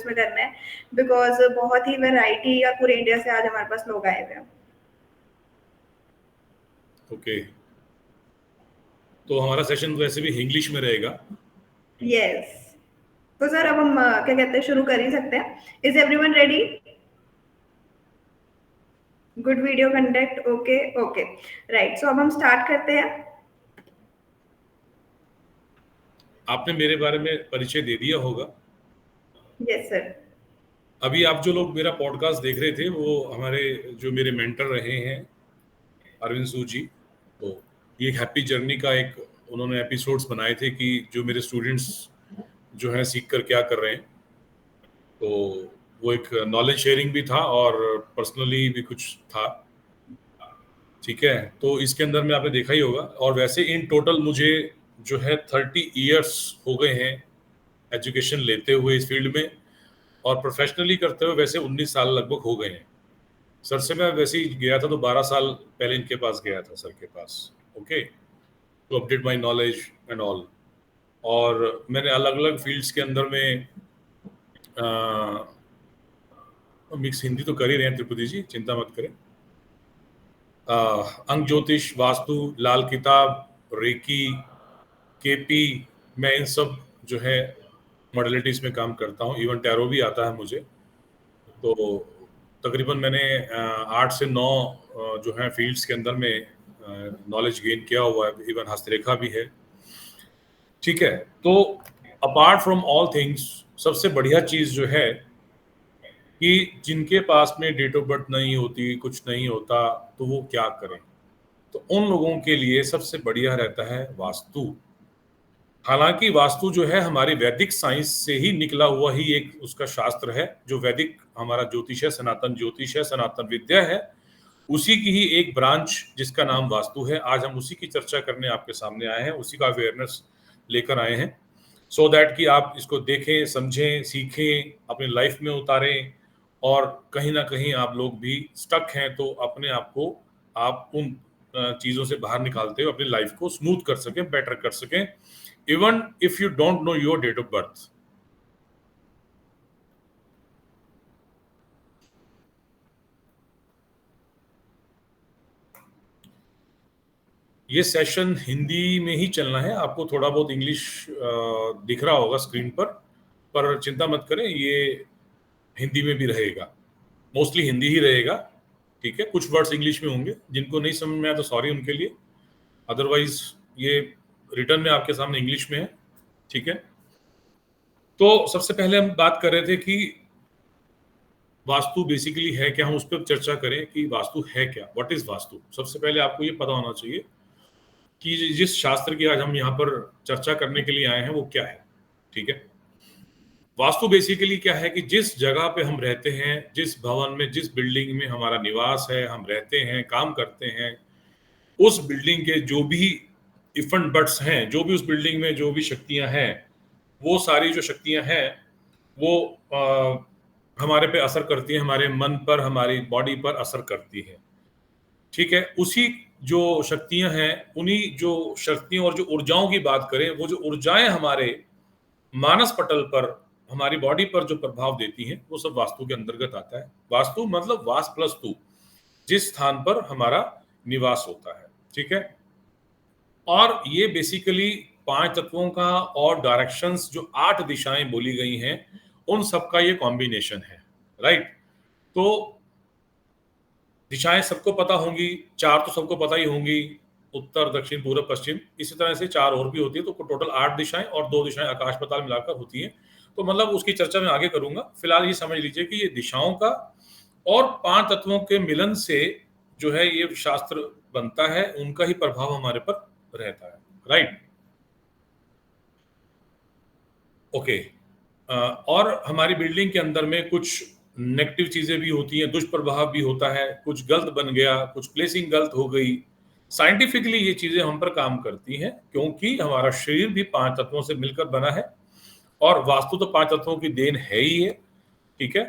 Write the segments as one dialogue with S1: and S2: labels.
S1: में करना है, बिकॉज बहुत ही वैरायटी और पूरे इंडिया से आज हमारे पास लोग आए हुए हैं।
S2: ओके, तो हमारा सेशन वैसे भी इंग्लिश में रहेगा।
S1: यस, तो सर अब हम क्या कहते हैं, शुरू कर ही सकते हैं। Is everyone ready? Good video content, okay okay, right. So अब हम स्टार्ट करते हैं।
S2: आपने मेरे बारे में परिचय दे दिया होगा।
S1: Yes sir.
S2: अभी आप जो लोग मेरा पॉडकास्ट देख रहे थे वो हमारे जो मेरे मेंटर रहे हैं अरविंद सूद जी। तो ये हैप्पी जर्नी का एक उन्होंने एपिसोड्स बनाए थे कि जो मेरे स्टूडेंट्स जो हैं सीख कर क्या कर रहे हैं। तो वो एक नॉलेज शेयरिंग भी था और पर्सनली भी कुछ था। ठीक है, तो इसके अंदर में आपने देखा ही होगा। और वैसे इन टोटल मुझे जो है 30 इयर्स हो गए हैं एजुकेशन लेते हुए इस फील्ड में, और प्रोफेशनली करते हुए वैसे 19 साल लगभग हो गए हैं। सर से मैं वैसे ही गया था तो 12 साल पहले इनके पास गया था, सर के पास। Okay, to update my knowledge and all. और मैंने अलग अलग फील्ड्स के अंदर में मिक्स हिंदी तो कर ही रहे हैं त्रिपुटी जी, चिंता मत करें। अंक ज्योतिष, वास्तु, लाल किताब, रेकी, केपी, मैं इन सब जो है मॉडलिटीज में काम करता हूँ। इवन टैरो भी आता है मुझे। तो तकरीबन मैंने 8 से 9 जो है फील्ड्स के अंदर में नॉलेज गेन किया हुआ है। इवन हस्तरेखा भी है। ठीक है, तो अपार्ट फ्रॉम ऑल थिंग्स सबसे बढ़िया चीज जो है कि जिनके पास में डेट ऑफ बर्थ नहीं होती, कुछ नहीं होता, तो वो क्या करें। तो उन लोगों के लिए सबसे बढ़िया रहता है वास्तु। हालांकि वास्तु जो है हमारी वैदिक साइंस से ही निकला हुआ ही एक उसका शास्त्र है। जो वैदिक हमारा ज्योतिष है, सनातन ज्योतिष है, सनातन विद्या है, उसी की ही एक ब्रांच जिसका नाम वास्तु है। आज हम उसी की चर्चा करने आपके सामने आए हैं, उसी का अवेयरनेस लेकर आए हैं, सो दैट कि आप इसको देखें, समझें, सीखें, अपनी लाइफ में उतारें। और कहीं ना कहीं आप लोग भी स्टक हैं तो अपने आप को आप उन चीज़ों से बाहर निकालते हुए अपनी लाइफ को स्मूथ कर सकें, बेटर कर सकें, even if you don't know your date of birth. ये सेशन हिंदी में ही चलना है। आपको थोड़ा बहुत इंग्लिश दिख रहा होगा स्क्रीन पर चिंता मत करें, ये हिंदी में भी रहेगा। मोस्टली हिंदी ही रहेगा। ठीक है, कुछ वर्ड्स इंग्लिश में होंगे, जिनको नहीं समझ में आया तो सॉरी उनके लिए। अदरवाइज ये रिटर्न में आपके सामने इंग्लिश में है। ठीक है, तो सबसे पहले हम बात कर रहे थे कि वास्तु बेसिकली है क्या। हम उस पर चर्चा करें कि वास्तु है क्या, व्हाट इज वास्तु। सबसे पहले आपको ये पता होना चाहिए कि जिस शास्त्र की आज हम यहाँ पर चर्चा करने के लिए आए हैं वो क्या है। ठीक है, वास्तु बेसिकली क्या है कि जिस जगह पे हम रहते हैं, जिस भवन में, जिस बिल्डिंग में हमारा निवास है, हम रहते हैं, काम करते हैं, उस बिल्डिंग के जो भी इफेक्ट बट्स हैं, जो भी उस बिल्डिंग में जो भी शक्तियां हैं, वो सारी जो शक्तियां हैं वो हमारे पे असर करती हैं, हमारे मन पर, हमारी बॉडी पर असर करती है। ठीक है, उसी जो शक्तियां हैं, उन्हीं जो शक्तियों और जो ऊर्जाओं की बात करें, वो जो ऊर्जाएं हमारे मानस पटल पर, हमारी बॉडी पर जो प्रभाव देती हैं, वो सब वास्तु के अंतर्गत आता है। वास्तु मतलब वास प्लस तू, जिस स्थान पर हमारा निवास होता है। ठीक है, और ये बेसिकली 5 तत्वों का और डायरेक्शंस जो 8 दिशाएं बोली गई हैं, उन सबका ये कॉम्बिनेशन है। राइट, तो दिशाएं सबको पता होंगी, 4 तो सबको पता ही होंगी, उत्तर, दक्षिण, पूर्व, पश्चिम। इसी तरह से 4 और भी होती है, तो टोटल 8 दिशाएं और 2 दिशाएं आकाश पाताल मिलाकर होती हैं। तो मतलब उसकी चर्चा मैं आगे करूंगा। फिलहाल ये समझ लीजिए कि ये दिशाओं का और 5 तत्वों के मिलन से जो है ये शास्त्र बनता है, उनका ही प्रभाव हमारे पर रहता है। Right, okay. और हमारी बिल्डिंग के अंदर में कुछ नेगेटिव चीजें भी होती हैं, दुष्प्रभाव भी होता है, कुछ गलत बन गया, कुछ प्लेसिंग गलत हो गई। साइंटिफिकली ये चीजें हम पर काम करती हैं, क्योंकि हमारा शरीर भी 5 तत्वों से मिलकर बना है, और वास्तु तो 5 तत्वों की देन है ही है। ठीक है,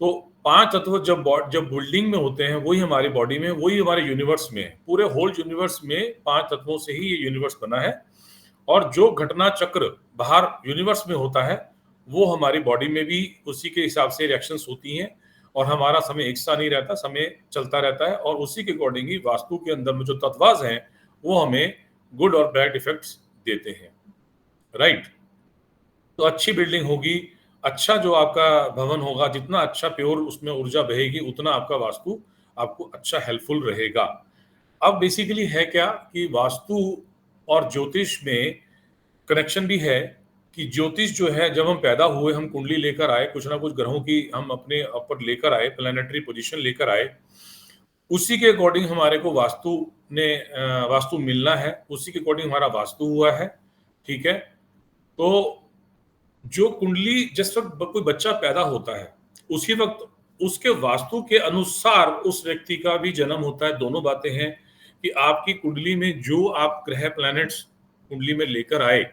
S2: तो 5 तत्व जब बिल्डिंग में होते हैं, वही हमारी बॉडी में, वही हमारे यूनिवर्स में है। पूरे होल यूनिवर्स में 5 तत्वों से ही ये यूनिवर्स बना है। और जो घटना चक्र बाहर यूनिवर्स में होता है, वो हमारी बॉडी में भी उसी के हिसाब से रिएक्शंस होती हैं और हमारा समय एक सा नहीं रहता, समय चलता रहता है और उसी के अकॉर्डिंग ही वास्तु के अंदर में जो तत्वाज हैं वो हमें गुड और बैड इफेक्ट्स देते हैं, राइट। तो अच्छी बिल्डिंग होगी, अच्छा जो आपका भवन होगा, जितना अच्छा प्योर उसमें ऊर्जा बहेगी उतना आपका वास्तु आपको अच्छा हेल्पफुल रहेगा। अब बेसिकली है क्या कि वास्तु और ज्योतिष में कनेक्शन भी है कि ज्योतिष जो है, जब हम पैदा हुए हम कुंडली लेकर आए, कुछ ना कुछ ग्रहों की हम अपने ऊपर लेकर आए, प्लैनेटरी पोजीशन लेकर आए, उसी के अकॉर्डिंग हमारे को वास्तु मिलना है, उसी के अकॉर्डिंग हमारा वास्तु हुआ है, ठीक है। तो जो कुंडली जिस वक्त कोई बच्चा पैदा होता है उसी वक्त उसके वास्तु के अनुसार उस व्यक्ति का भी जन्म होता है। दोनों बातें हैं कि आपकी कुंडली में जो आप ग्रह प्लैनेट्स कुंडली में लेकर आए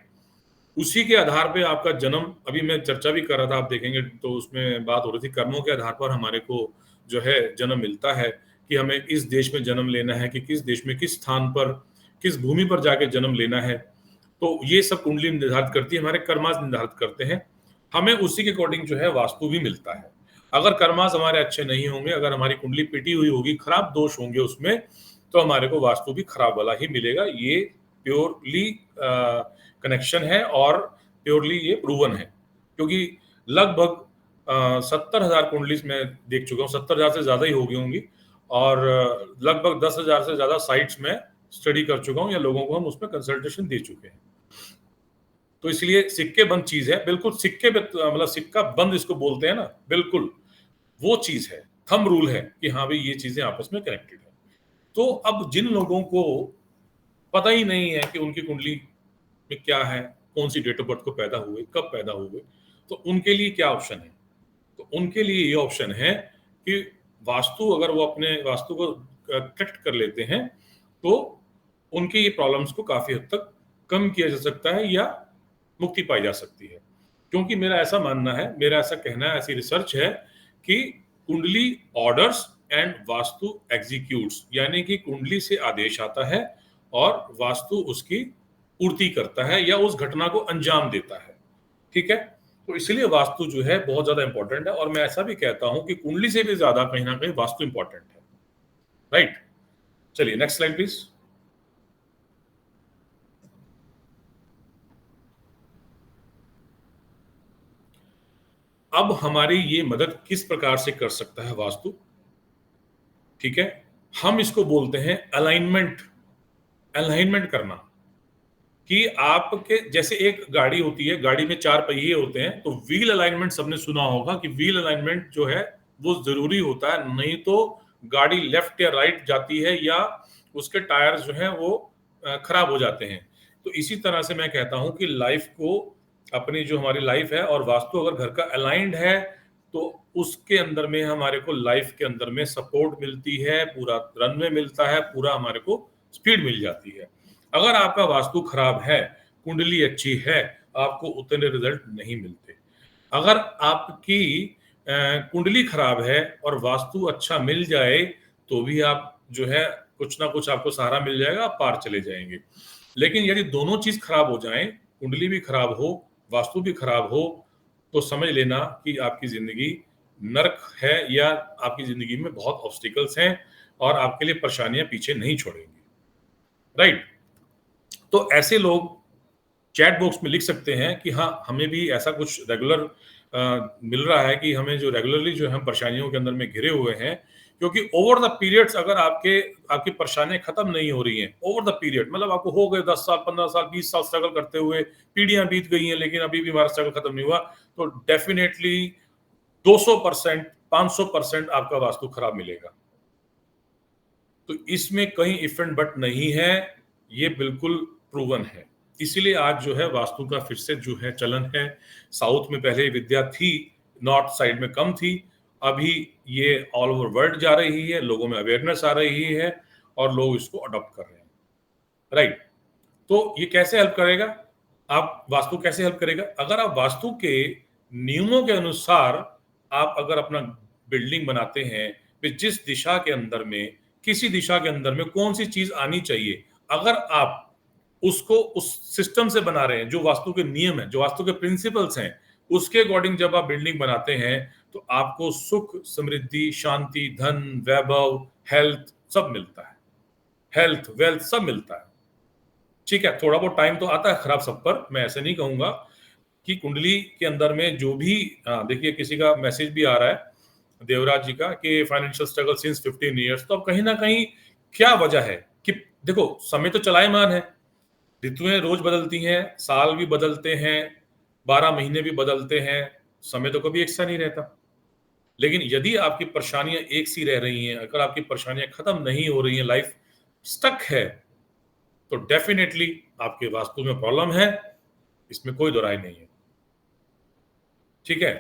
S2: उसी के आधार पे आपका जन्म, अभी मैं चर्चा भी कर रहा था, आप देखेंगे तो उसमें बात हो रही थी, कर्मों के आधार पर हमारे को जो है जन्म मिलता है कि हमें इस देश में जन्म लेना है कि किस देश में किस स्थान पर किस भूमि पर जाके जन्म लेना है। तो ये सब कुंडली निर्धारित करती है, हमारे कर्मास निर्धारित करते हैं, हमें उसी के अकॉर्डिंग जो है वास्तु भी मिलता है। अगर कर्मास हमारे अच्छे नहीं होंगे, अगर हमारी कुंडली पिटी हुई होगी, खराब दोष होंगे उसमें, तो हमारे को वास्तु भी खराब वाला ही मिलेगा। ये प्योरली कनेक्शन है और प्योरली ये प्रूवन है, क्योंकि लगभग 70,000 कुंडली मैं देख चुका हूँ, 70,000 से ज्यादा ही होगी होंगी, और लगभग 10,000 से ज्यादा साइट्स में स्टडी कर चुका हूँ या लोगों को हम उसमें कंसल्टेशन दे चुके हैं। तो इसलिए सिक्के बंद चीज है, बिल्कुल सिक्के पे मतलब सिक्का बंद इसको बोलते हैं ना, बिल्कुल वो चीज है, थंब रूल है कि हाँ भाई ये चीजें आपस में कनेक्टेड है। तो अब जिन लोगों को पता ही नहीं है कि उनकी कुंडली में क्या है, कौन सी डेट ऑफ बर्थ को पैदा हुए, कब पैदा हुए, तो उनके लिए क्या ऑप्शन है? तो उनके लिए ये ऑप्शन है कि वास्तु, अगर वो अपने वास्तु को करेक्ट कर लेते हैं तो उनके ये प्रॉब्लम्स को काफी हद तक कम किया जा सकता है या मुक्ति पाई जा सकती है। क्योंकि मेरा ऐसा मानना है, मेरा ऐसा कहना है, ऐसी रिसर्च है कि कुंडली ऑर्डर्स एंड वास्तु एग्जीक्यूट्स, यानी कि कुंडली से आदेश आता है और वास्तु उसकी पूर्ति करता है या उस घटना को अंजाम देता है, ठीक है। तो इसलिए वास्तु जो है बहुत ज्यादा इंपॉर्टेंट है, और मैं ऐसा भी कहता हूं कि कुंडली से भी ज्यादा कहीं ना कहीं वास्तु इंपॉर्टेंट है, राइट। चलिए नेक्स्ट स्लाइड प्लीज। अब हमारी ये मदद किस प्रकार से कर सकता है वास्तु, ठीक है। हम इसको बोलते हैं अलाइनमेंट, अलाइनमेंट करना। कि आपके जैसे एक गाड़ी होती है, गाड़ी में 4 पहिए होते हैं, तो व्हील अलाइनमेंट सबने सुना होगा कि व्हील अलाइनमेंट जो है वो जरूरी होता है, नहीं तो गाड़ी लेफ्ट या राइट जाती है या उसके टायर जो हैं वो खराब हो जाते हैं। तो इसी तरह से मैं कहता हूं कि लाइफ को, अपनी जो हमारी लाइफ है और वास्तु अगर घर का अलाइंड है तो उसके अंदर में हमारे को लाइफ के अंदर में सपोर्ट मिलती है, पूरा रनवे मिलता है, पूरा हमारे को स्पीड मिल जाती है। अगर आपका वास्तु खराब है, कुंडली अच्छी है, आपको उतने रिजल्ट नहीं मिलते। अगर आपकी कुंडली खराब है और वास्तु अच्छा मिल जाए तो भी आप जो है कुछ ना कुछ आपको सहारा मिल जाएगा, आप पार चले जाएंगे। लेकिन यदि दोनों चीज खराब हो जाएं, कुंडली भी खराब हो, वास्तु भी खराब हो, तो समझ लेना कि आपकी जिंदगी नरक है या आपकी जिंदगी में बहुत ऑब्स्टिकल्स हैं और आपके लिए परेशानियां पीछे नहीं छोड़ेंगी, राइट। तो ऐसे लोग चैट बॉक्स में लिख सकते हैं कि हाँ हमें भी ऐसा कुछ रेगुलर मिल रहा है कि हमें जो रेगुलरली जो हम परेशानियों के अंदर में घिरे हुए हैं, क्योंकि ओवर द पीरियड्स अगर आपकी परेशानियां खत्म नहीं हो रही हैं, ओवर द पीरियड मतलब आपको हो गए 10 साल 15 साल 20 साल स्ट्रगल करते हुए, पीढ़ियां बीत गई हैं लेकिन अभी भी हमारा स्ट्रगल खत्म नहीं हुआ, तो डेफिनेटली 200% 500% आपका वास्तु खराब मिलेगा। तो इसमें कहीं इफ एंड बट नहीं है, ये बिल्कुल प्रूवन है। इसीलिए आज जो है वास्तु का फिर से जो है चलन है। साउथ में पहले विद्या थी, नॉर्थ साइड में कम थी, अभी ये ऑल ओवर वर्ल्ड जा रही है, लोगों में अवेयरनेस आ रही है और लोग इसको अडॉप्ट कर रहे हैं, राइट। तो ये कैसे हेल्प करेगा, आप वास्तु कैसे हेल्प करेगा? अगर आप वास्तु के नियमों के अनुसार आप अगर अपना बिल्डिंग बनाते हैं, जिस दिशा के अंदर में, किसी दिशा के अंदर में कौन सी चीज आनी चाहिए, अगर आप उसको उस सिस्टम से बना रहे हैं जो वास्तु के नियम है, जो वास्तु के प्रिंसिपल्स हैं, उसके अकॉर्डिंग जब आप बिल्डिंग बनाते हैं तो आपको सुख, समृद्धि, शांति, धन, वैभव, हेल्थ सब मिलता है, हेल्थ, वेल्थ सब मिलता है। ठीक है, थोड़ा बहुत टाइम तो आता है खराब सब पर, मैं ऐसे नहीं कहूंगा कि कुंडली के अंदर में जो भी देखिए किसी का मैसेज भी आ रहा है देवराज जी का कि फाइनेंशियल स्ट्रगल सिंस 15 इयर्स, तो अब कहीं ना कहीं क्या वजह है कि देखो समय तो चलायमान है, ऋतुएं रोज बदलती हैं, साल भी बदलते हैं, 12 महीने भी बदलते हैं, समय तो कभी एक सा नहीं रहता। लेकिन यदि आपकी परेशानियां एक सी रह रही हैं, अगर आपकी परेशानियां खत्म नहीं हो रही हैं, लाइफ स्टक है, तो डेफिनेटली आपके वास्तु में प्रॉब्लम है, इसमें कोई दो राय नहीं है। ठीक है,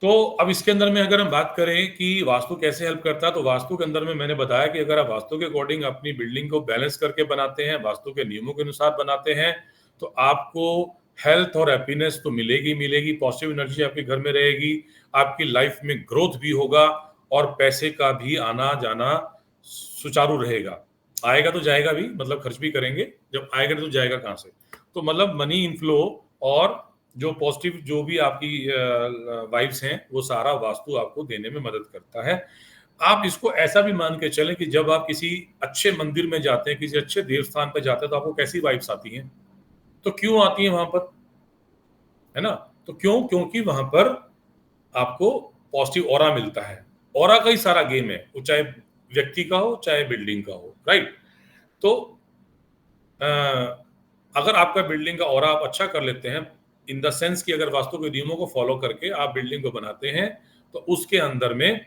S2: तो अब इसके अंदर में अगर हम बात करें कि वास्तु कैसे हेल्प करता है, तो वास्तु के अंदर में मैंने बताया कि अगर आप वास्तु के अकॉर्डिंग अपनी बिल्डिंग को बैलेंस करके बनाते हैं, वास्तु के नियमों के अनुसार बनाते हैं, तो आपको हेल्थ और हैप्पीनेस तो मिलेगी मिलेगी, पॉजिटिव एनर्जी आपके घर में रहेगी, आपकी लाइफ में ग्रोथ भी होगा और पैसे का भी आना जाना सुचारू रहेगा। आएगा तो जाएगा भी, मतलब खर्च भी करेंगे, जब आएगा तो जाएगा कहां से, तो मतलब मनी इनफ्लो और जो पॉजिटिव जो भी आपकी वाइब्स हैं वो सारा वास्तु आपको देने में मदद करता है। आप इसको ऐसा भी मान के चलें कि जब आप किसी अच्छे मंदिर में जाते हैं, किसी अच्छे देवस्थान पर जाते हैं, तो आपको कैसी वाइब्स आती हैं, तो क्यों आती हैं वहां पर, है ना, तो क्यों, क्योंकि वहां पर आपको पॉजिटिव ऑरा मिलता है। ऑरा का ही सारा गेम है, वो चाहे व्यक्ति का हो चाहे बिल्डिंग का हो, राइट। तो अगर आपका बिल्डिंग का ऑरा आप अच्छा कर लेते हैं, इन द सेंस कि अगर वास्तु के नियमों को फॉलो करके आप बिल्डिंग को बनाते हैं, तो उसके अंदर में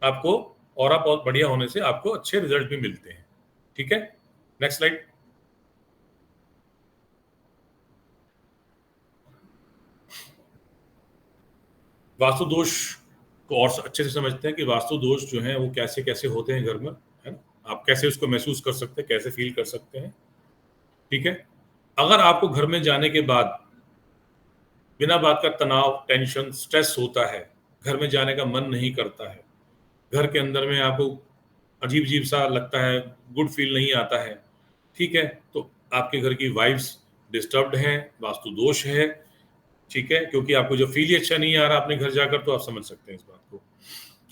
S2: आपको ऑरा बहुत बढ़िया होने से आपको अच्छे रिजल्ट भी मिलते हैं। ठीक है, नेक्स्ट स्लाइड। वास्तु दोष को और अच्छे से समझते हैं कि वास्तु दोष जो है वो कैसे कैसे होते हैं घर में, है ना, आप कैसे उसको महसूस कर सकते हैं, कैसे फील कर सकते हैं। ठीक है, अगर आपको घर में जाने के बाद बिना बात का तनाव, टेंशन, स्ट्रेस होता है, घर में जाने का मन नहीं करता है, घर के अंदर में आपको अजीब अजीब सा लगता है, गुड फील नहीं आता है, ठीक है, तो आपके घर की वाइब्स डिस्टर्ब्ड हैं, वास्तु दोष है। ठीक है, क्योंकि आपको जो फील ही अच्छा नहीं आ रहा अपने घर जाकर, तो आप समझ सकते हैं इस बात को।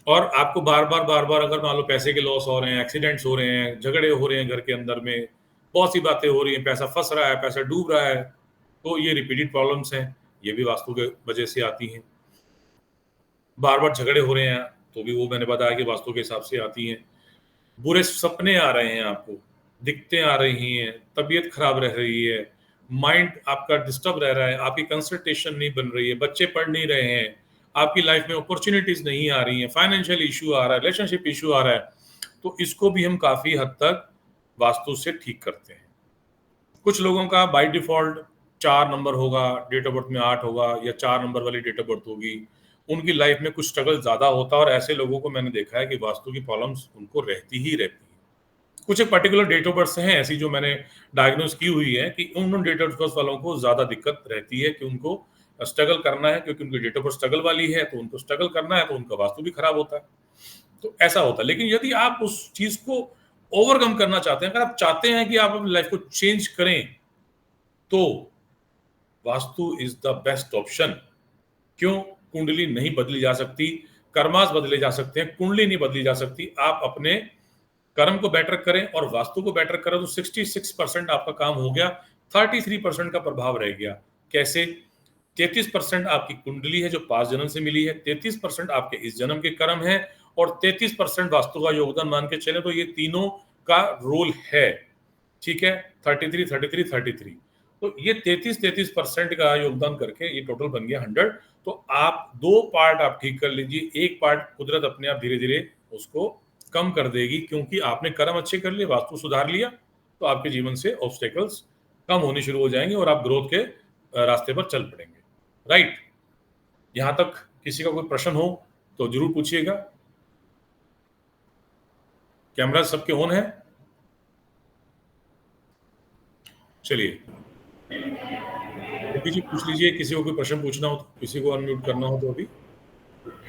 S2: और आपको बार बार अगर मान लो पैसे के लॉस हो रहे हैं, एक्सीडेंट्स हो रहे हैं, झगड़े हो रहे हैं घर के अंदर में, बहुत सी बातें हो रही हैं, पैसा फंस रहा है, पैसा डूब रहा है, तो ये रिपीटेड प्रॉब्लम्स हैं, ये भी वास्तु के वजह से आती हैं। बार बार झगड़े हो रहे हैं तो भी वो मैंने बताया कि वास्तु के हिसाब से आती हैं। बुरे सपने आ रहे हैं आपको, दिक्कतें आ रही हैं, तबीयत खराब रह रही है, माइंड आपका डिस्टर्ब रह रहा है, आपकी कंसंट्रेशन नहीं बन रही है, बच्चे पढ़ नहीं रहे हैं, आपकी लाइफ में अपॉर्चुनिटीज नहीं आ रही हैं, फाइनेंशियल इशू आ रहा है, रिलेशनशिप इशू आ रहा है, तो इसको भी हम काफी हद तक वास्तु से ठीक करते हैं। कुछ लोगों का बाय डिफॉल्ट 4 नंबर होगा, डेट ऑफ बर्थ में 8 होगा या 4 नंबर वाली डेट ऑफ बर्थ होगी, उनकी लाइफ में कुछ स्ट्रगल ज्यादा होता है और ऐसे लोगों को मैंने देखा है कि वास्तु की प्रॉब्लम्स उनको रहती ही रहती है। कुछ एक पर्टिकुलर डेट ऑफ बर्थ हैं ऐसी जो मैंने डायग्नोज की हुई है कि उन डेट ऑफ बर्थ वालों को ज्यादा दिक्कत रहती है कि उनको स्ट्रगल करना है, क्योंकि उनकी डेट ऑफ बर्थ स्ट्रगल वाली है, तो उनको स्ट्रगल करना है, तो उनका वास्तु भी खराब होता है, तो ऐसा होता है। लेकिन यदि आप उस चीज को ओवरकम करना चाहते हैं, अगर आप चाहते हैं कि आप अपनी लाइफ को चेंज करें, तो vastu is the best option. क्यों? कुंडली नहीं बदली जा सकती, कर्मास बदले जा सकते हैं, कुंडली नहीं बदली जा सकती। आप अपने कर्म को बेटर करें और वास्तु को बेटर करें तो 66% आपका काम हो गया, 33% का प्रभाव रह गया। कैसे? 33% आपकी कुंडली है जो 5 जन्म से मिली है, 33% आपके इस जन्म के कर्म है और 33% वास्तु का योगदान मान के चले तो ये तीनों का रोल है। ठीक है, 33, 33, 33, तो ये 33% का योगदान करके ये टोटल बन गया 100। तो आप 2 पार्ट आप ठीक कर लीजिए, एक पार्ट कुदरत अपने आप धीरे धीरे उसको कम कर देगी, क्योंकि आपने कर्म अच्छे कर लिए, वास्तु सुधार लिया, तो आपके जीवन से ऑब्स्टेकल्स कम होने शुरू हो जाएंगे और आप ग्रोथ के रास्ते पर चल पड़ेंगे। राइट, यहां तक किसी का कोई प्रश्न हो तो जरूर पूछिएगा। कैमरा सबके ऑन है? चलिए जी पूछ लीजिए, किसी को कोई प्रश्न पूछना हो तो, किसी को अनम्यूट करना हो तो अभी।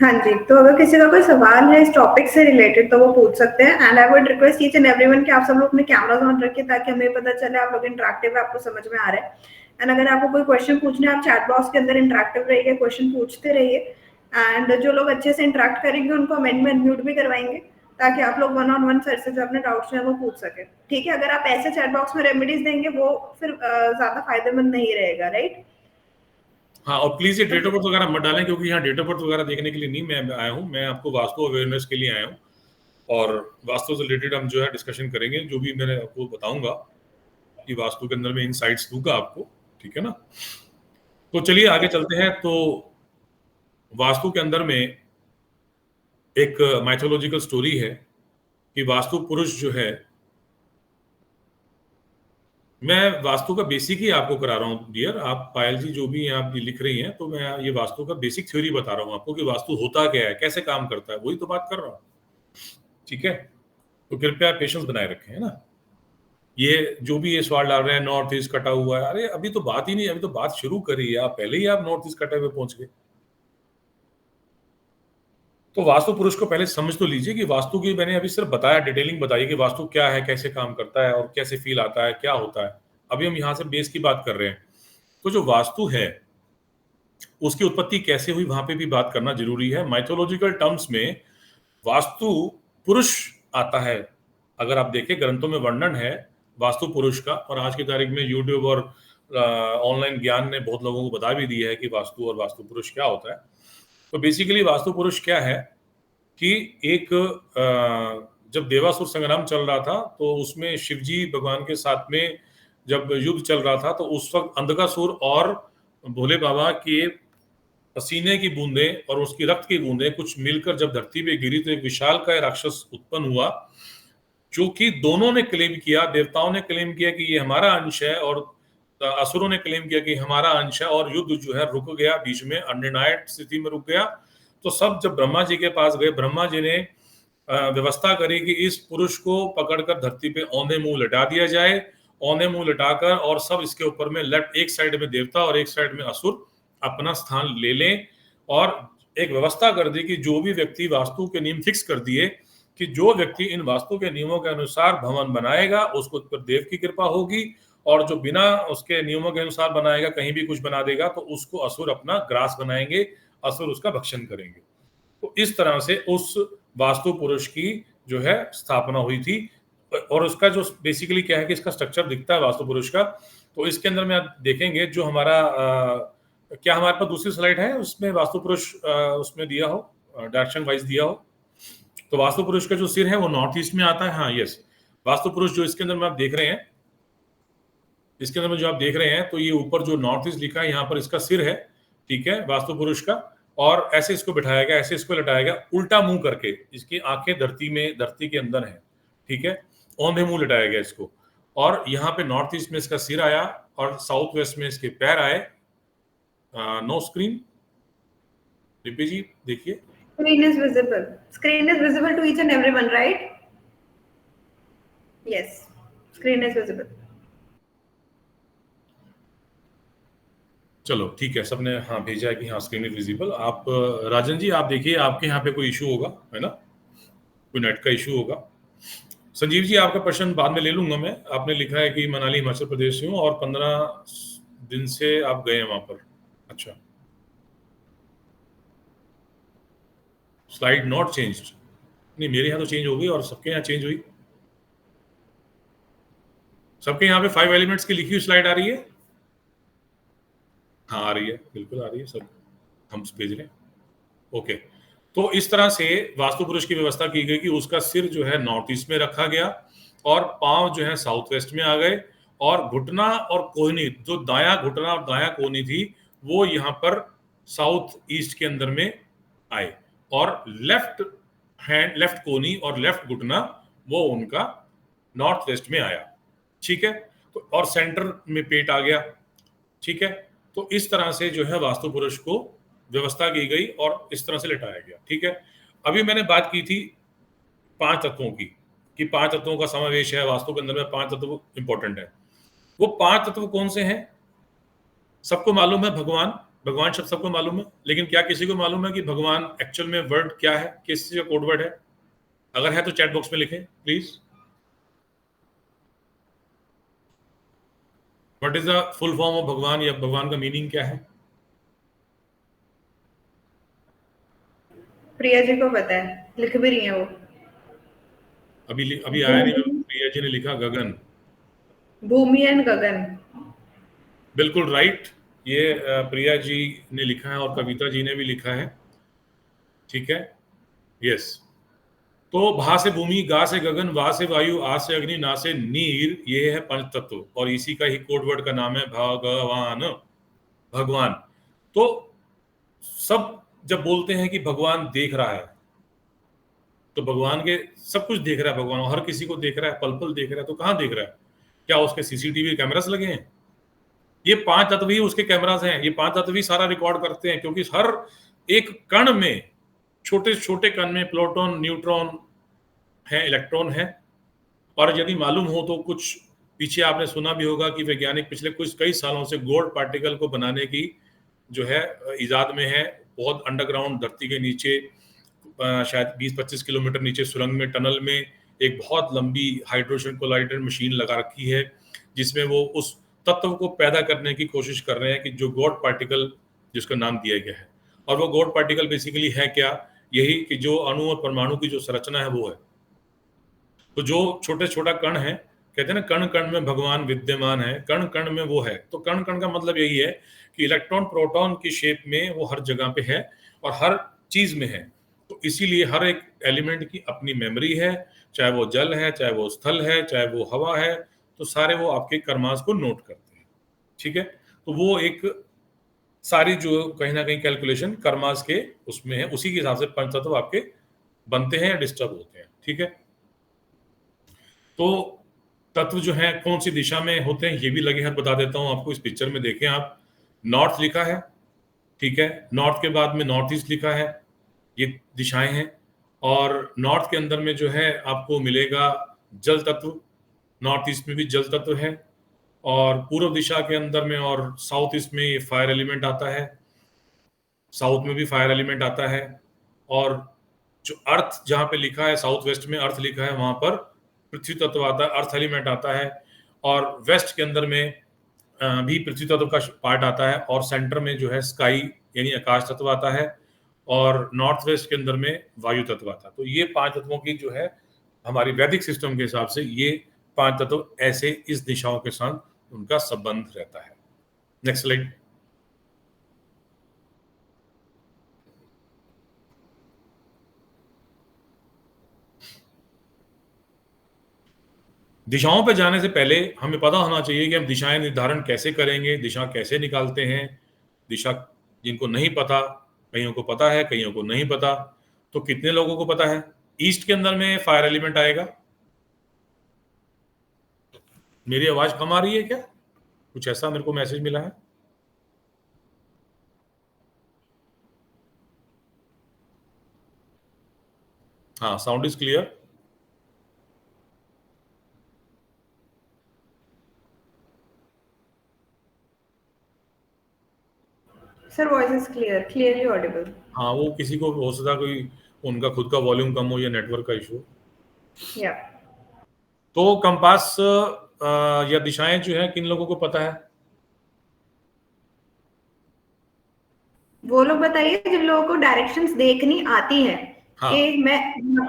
S1: हाँ जी, तो अगर किसी का कोई सवाल है इस टॉपिक से रिलेटेड तो वो पूछ सकते हैं। And I would request each and everyone कि आप सब लोग अपने कैमरास ऑन रखिए ताकि हमें पता चले आप लोग इंटरेक्टिव है, आपको समझ में आ रहा है। एंड अगर आपको कोई क्वेश्चन पूछना है, आप चैट बॉक्स के अंदर इंटरेक्टिव रहिए, क्वेश्चन पूछते रहिए, एंड जो लोग अच्छे से इंटरेक्ट करेंगे उनको अमेंड में अनम्यूट भी करवाएंगे, ताकि आप लोग वन ऑन वन सर से जो अपने डाउट्स हैं वो पूछ सके। ठीक है, अगर आप ऐसे चैट बॉक्स में रेमेडीज देंगे वो फिर ज्यादा फायदेमंद नहीं रहेगा, राइट?
S2: हाँ, और प्लीज ये डेट ऑफ बर्थ वगैरह मत डालें, क्योंकि यहाँ डेट ऑफ बर्थ वगैरह देखने के लिए नहीं मैं आया हूँ, मैं आपको वास्तु अवेयरनेस के लिए आया हूँ, और वास्तु से रिलेटेड हम जो है डिस्कशन करेंगे, जो भी मैंने आपको बताऊंगा कि वास्तु के अंदर में इनसाइट्स दूंगा आपको, ठीक है ना। तो चलिए आगे चलते हैं। तो वास्तु के अंदर में एक माइथोलॉजिकल स्टोरी है कि वास्तु पुरुष जो है, मैं वास्तु का बेसिक ही आपको करा रहा हूँ डियर, आप पायल जी जो भी आप लिख रही हैं, तो मैं ये वास्तु का बेसिक थ्योरी बता रहा हूँ आपको कि वास्तु होता क्या है, कैसे काम करता है, वही तो बात कर रहा हूँ, ठीक है। तो कृपया पेशेंस बनाए रखें, है ना। ये जो भी ये सवाल डाल रहे हैं नॉर्थ ईस्ट कटा हुआ है, अरे अभी तो बात ही नहीं, अभी तो बात शुरू करी है, आप पहले ही आप नॉर्थ ईस्ट कटे हुए पहुंच गए। तो वास्तु पुरुष को पहले समझ तो लीजिए कि वास्तु की मैंने अभी सिर्फ बताया, डिटेलिंग बताई कि वास्तु क्या है, कैसे काम करता है और कैसे फील आता है, क्या होता है। अभी हम यहाँ से बेस की बात कर रहे हैं। तो जो वास्तु है उसकी उत्पत्ति कैसे हुई, वहां पे भी बात करना जरूरी है। माइथोलॉजिकल टर्म्स में वास्तु पुरुष आता है, अगर आप देखें ग्रंथों में वर्णन है वास्तु पुरुष का, और आज की तारीख में यूट्यूब और ऑनलाइन ज्ञान ने बहुत लोगों को बता भी दिया है कि वास्तु और वास्तु पुरुष क्या होता है। तो बेसिकली वास्तु पुरुष क्या है कि एक जब देवासुर संग्राम चल रहा था तो उसमें शिवजी भगवान के साथ में जब युद्ध चल रहा था, तो उस वक्त अंधकासुर और भोले बाबा के पसीने की बूंदें और उसकी रक्त की बूंदें कुछ मिलकर जब धरती पे गिरी तो एक विशालकाय राक्षस उत्पन्न हुआ, जो कि दोनों ने क्लेम किया, देवताओं ने क्लेम किया कि ये हमारा अंश है और असुरों ने क्लेम किया कि हमारा अंश है, और युद्ध जो है रुक गया, बीच में अनिर्णायक स्थिति में रुक गया। तो सब जब ब्रह्मा जी के पास गए, ब्रह्मा जी ने व्यवस्था करी कि इस पुरुष को पकड़कर धरती पे औंधे मुंह लटा दिया जाए, औंधे मुंह लटाकर, और सब इसके ऊपर में लेफ्ट एक साइड में देवता और एक साइड में असुर अपना स्थान ले लें, और एक व्यवस्था कर दी कि जो भी व्यक्ति वास्तु के नियम फिक्स कर दिए कि जो व्यक्ति इन वास्तु के नियमों के अनुसार भवन बनाएगा उसको ऊपर देव की कृपा होगी, और जो बिना उसके नियमों के अनुसार बनाएगा, कहीं भी कुछ बना देगा, तो उसको असुर अपना ग्रास बनाएंगे, असुर उसका भक्षण करेंगे। तो इस तरह से उस वास्तु पुरुष की जो है स्थापना हुई थी। और उसका जो बेसिकली क्या है कि इसका स्ट्रक्चर दिखता है वास्तु पुरुष का, तो इसके अंदर में आप देखेंगे जो हमारा क्या हमारे पास दूसरी स्लाइड है उसमें वास्तु पुरुष उसमें दिया हो, डायरेक्शन वाइज दिया हो। तो वास्तु पुरुष का जो सिर है वो नॉर्थ ईस्ट में आता है। हाँ यस, वास्तु पुरुष जो इसके अंदर में आप देख रहे हैं, इसके अंदर में जो आप देख रहे हैं, तो ये ऊपर जो नॉर्थ ईस्ट लिखा है यहाँ पर इसका सिर है, ठीक है, वास्तु पुरुष का। और ऐसे इसको बिठाया गया, ऐसे इसको लटाया गया, उल्टा मुंह करके, इसकी आंखें धरती में, धरती के अंदर है, ठीक है, औंधे मुंह लटाया गया इसको। और यहाँ पे नॉर्थ ईस्ट में इसका सिर आया और साउथ वेस्ट में इसके पैर आए। नो स्क्रीन, रिपी जी देखिए।
S1: Screen is visible. Screen is visible to each and everyone, right? Yes, screen is visible.
S2: चलो ठीक है, सबने हाँ भेजा है कि हाँ स्क्रीन इज विजिबल। आप राजन जी आप देखिए, आपके यहाँ पे कोई इशू होगा, है ना, कोई नेट का इशू होगा। संजीव जी आपका प्रश्न बाद में ले लूंगा मैं। आपने लिखा है कि मनाली हिमाचल प्रदेश से हूँ और 15 दिन से आप गए हैं वहां पर। अच्छा, स्लाइड नॉट चेंज्ड, नहीं मेरे यहाँ तो चेंज हो गई और सबके यहाँ चेंज हुई। सबके यहाँ पे 5 एलिमेंट्स की लिखी हुई स्लाइड आ रही है? हाँ आ रही है, बिल्कुल आ रही है, सब हम भेज रहे हैं। ओके, तो इस तरह से वास्तु पुरुष की व्यवस्था की गई कि उसका सिर जो है नॉर्थ ईस्ट में रखा गया और पांव जो है साउथ वेस्ट में आ गए, और घुटना और कोहनी, जो दायां घुटना और दायां कोहनी थी वो यहाँ पर साउथ ईस्ट के अंदर में आए, और लेफ्ट हैंड, लेफ्ट कोहनी और लेफ्ट घुटना वो उनका नॉर्थ वेस्ट में आया, ठीक है। तो और सेंटर में पेट आ गया, ठीक है। तो इस तरह से जो है वास्तु पुरुष को व्यवस्था की गई और इस तरह से लिटाया गया, ठीक है। अभी मैंने बात की थी 5 तत्वों की, कि 5 तत्वों का समावेश है वास्तु के अंदर में, 5 तत्व इंपॉर्टेंट है। वो 5 तत्व कौन से हैं? सबको मालूम है भगवान, भगवान शब्द सबको मालूम है, लेकिन क्या किसी को मालूम है कि भगवान एक्चुअल में वर्ड क्या है, किस चीज का कोड वर्ड है? अगर है तो चैट बॉक्स में लिखें please. What is the full form of भगवान, या भगवान का मीनिंग क्या है?
S1: प्रिया जी को पता है, लिख भी रही है वो।
S2: अभी अभी आया नहीं, प्रिया जी ने लिखा गगन।
S1: भूमि एंड गगन।
S2: बिल्कुल राइट, ये प्रिया जी ने लिखा है और कविता जी ने भी लिखा है, ठीक है, यस। तो भा से भूमि, गा से गगन, वा से वायु, आ से अग्नि, ना से नीर, ये है पंच तत्व, और इसी का ही कोड वर्ड का नाम है भगवान। भगवान। तो सब जब बोलते हैं कि भगवान देख रहा है, तो भगवान के सब कुछ देख रहा है भगवान, हर किसी को देख रहा है, पल पल देख रहा है। तो कहाँ देख रहा है? क्या उसके सीसीटीवी कैमरास लगे हैं? ये पांच तत्व ही उसके कैमरास हैं, ये पांच तत्व ही सारा रिकॉर्ड करते हैं, क्योंकि हर एक कण में, छोटे छोटे कण में प्रोटॉन, न्यूट्रॉन है, इलेक्ट्रॉन है। और यदि मालूम हो तो कुछ पीछे आपने सुना भी होगा कि वैज्ञानिक पिछले कुछ कई सालों से गोल्ड पार्टिकल को बनाने की जो है इजाद में है। बहुत अंडरग्राउंड, धरती के नीचे शायद 20-25 किलोमीटर नीचे सुरंग में, टनल में एक बहुत लंबी हाइड्रोजन कोलाइडर मशीन लगा रखी है, जिसमें वो उस तत्व को पैदा करने की कोशिश कर रहे हैं कि जो गॉड पार्टिकल जिसका नाम दिया गया है। और वो गॉड पार्टिकल बेसिकली है क्या? यही कि जो अणु और परमाणु की जो संरचना है वो है। तो जो छोटे छोटा कण है, कहते हैं ना कण कण में भगवान विद्यमान है, कण कण में वो है। तो कण कण का मतलब यही है कि इलेक्ट्रॉन प्रोटॉन की शेप में वो हर जगह पे है और हर चीज में है। तो इसीलिए हर एक एलिमेंट की अपनी मेमोरी है, चाहे वो जल है, चाहे वो स्थल है, चाहे वो हवा है, तो सारे वो आपके कर्मास को नोट करते हैं, ठीक है। तो वो एक सारी जो कहीं ना कहीं कैलकुलेशन कर्मास के उसमें है, उसी के हिसाब से पंचतत्व आपके बनते हैं या डिस्टर्ब होते हैं, ठीक है। तो तत्व जो है कौन सी दिशा में होते हैं ये भी लगे हाथ बता देता हूं आपको। इस पिक्चर में देखें आप, नॉर्थ लिखा है, ठीक है। नॉर्थ के बाद में नॉर्थ ईस्ट लिखा है, ये दिशाएं हैं। और नॉर्थ के अंदर में जो है आपको मिलेगा जल तत्व, नॉर्थ ईस्ट में भी जल तत्व है। और पूर्व दिशा के अंदर में और साउथ ईस्ट में ये फायर एलिमेंट आता है, साउथ में भी फायर एलिमेंट आता है। और जो अर्थ जहां पे लिखा है, साउथ वेस्ट में अर्थ लिखा है, वहां पर पृथ्वी तत्व आता है, अर्थ एलिमेंट आता है। और वेस्ट के अंदर में भी पृथ्वी तत्व का पार्ट आता है। और सेंटर में जो है स्काई यानी आकाश तत्व आता है। और नॉर्थ वेस्ट के अंदर में वायु तत्व आता है। तो ये पांच तत्वों की जो है हमारी वैदिक सिस्टम के हिसाब से ये पांच तत्व ऐसे इस दिशाओं के साथ उनका संबंध रहता है। Next slide. दिशाओं पे जाने से पहले हमें पता होना चाहिए कि हम दिशाएं निर्धारण कैसे करेंगे, दिशा कैसे निकालते हैं। दिशा जिनको नहीं पता, कईयों को पता है, कईयों को नहीं पता। तो कितने लोगों को पता है ईस्ट के अंदर में फायर एलिमेंट आएगा? मेरी आवाज कम आ रही है क्या? कुछ ऐसा मेरे को मैसेज मिला है। हाँ, sound is clear.
S1: Sir voice is clear, clearly Audible.
S2: हाँ, वो किसी को हो सकता कोई उनका खुद का वॉल्यूम कम हो या नेटवर्क का इशू।
S1: या
S2: तो कंपास या दिशाएं जो है किन लोगों को पता है?
S1: वो लोग बताइए जिन लोगों को डायरेक्शंस देखनी आती है।
S2: हाँ,
S1: कि मैं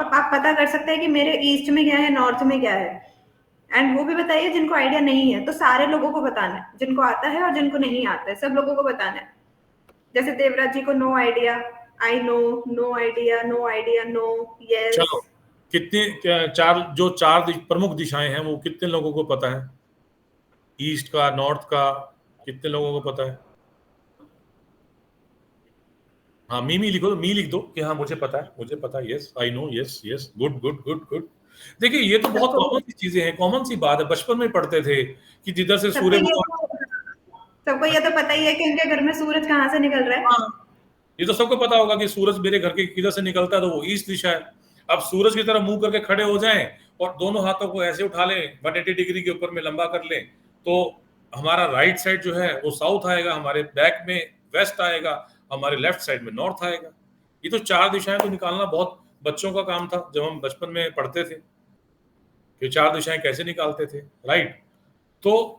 S1: आप पता कर सकते हैं कि मेरे ईस्ट में क्या है, नॉर्थ में क्या है। एंड वो भी बताइए जिनको आइडिया नहीं है। तो सारे लोगों को बताना है, जिनको आता है और जिनको नहीं आता है, सब लोगों को बताना है। जैसे देवराज जी को no idea, I know, no idea, no idea, no, yes.
S2: चलो, चार प्रमुख दिशाएं हैं वो कितने लोगों को पता है? ईस्ट का, नॉर्थ का, कितने लोगों को पता है? हाँ, मी लिखो, मी लिख दो कि हाँ मुझे पता है, मुझे पता है, yes I know, yes yes, good good good good. देखिए ये तो बहुत
S1: सबको
S2: कॉमन सी चीजें हैं, कॉमन सी बात है, बचपन में पढ़ते थे कि जिधर से
S1: सबको
S2: सूर्य
S1: ये
S2: भगवान।
S1: सबको ये तो पता ही है कि उनके घर में सूरज कहाँ से निकल रहा है।
S2: हाँ, ये तो सबको पता होगा कि सूरज मेरे घर के किधर से निकलता है, तो वो ईस्ट दिशा है। अब सूरज की तरफ मुंह करके खड़े हो जाएं और दोनों हाथों को ऐसे उठा लें, 180 डिग्री के ऊपर में लंबा कर लें, तो हमारा राइट साइड जो है वो साउथ आएगा, हमारे बैक में वेस्ट आएगा, हमारे लेफ्ट साइड में नॉर्थ आएगा। ये तो चार दिशाएं तो निकालना बहुत बच्चों का काम था जब हम बचपन में पढ़ते थे कि चार दिशाएं कैसे निकालते थे, राइट। तो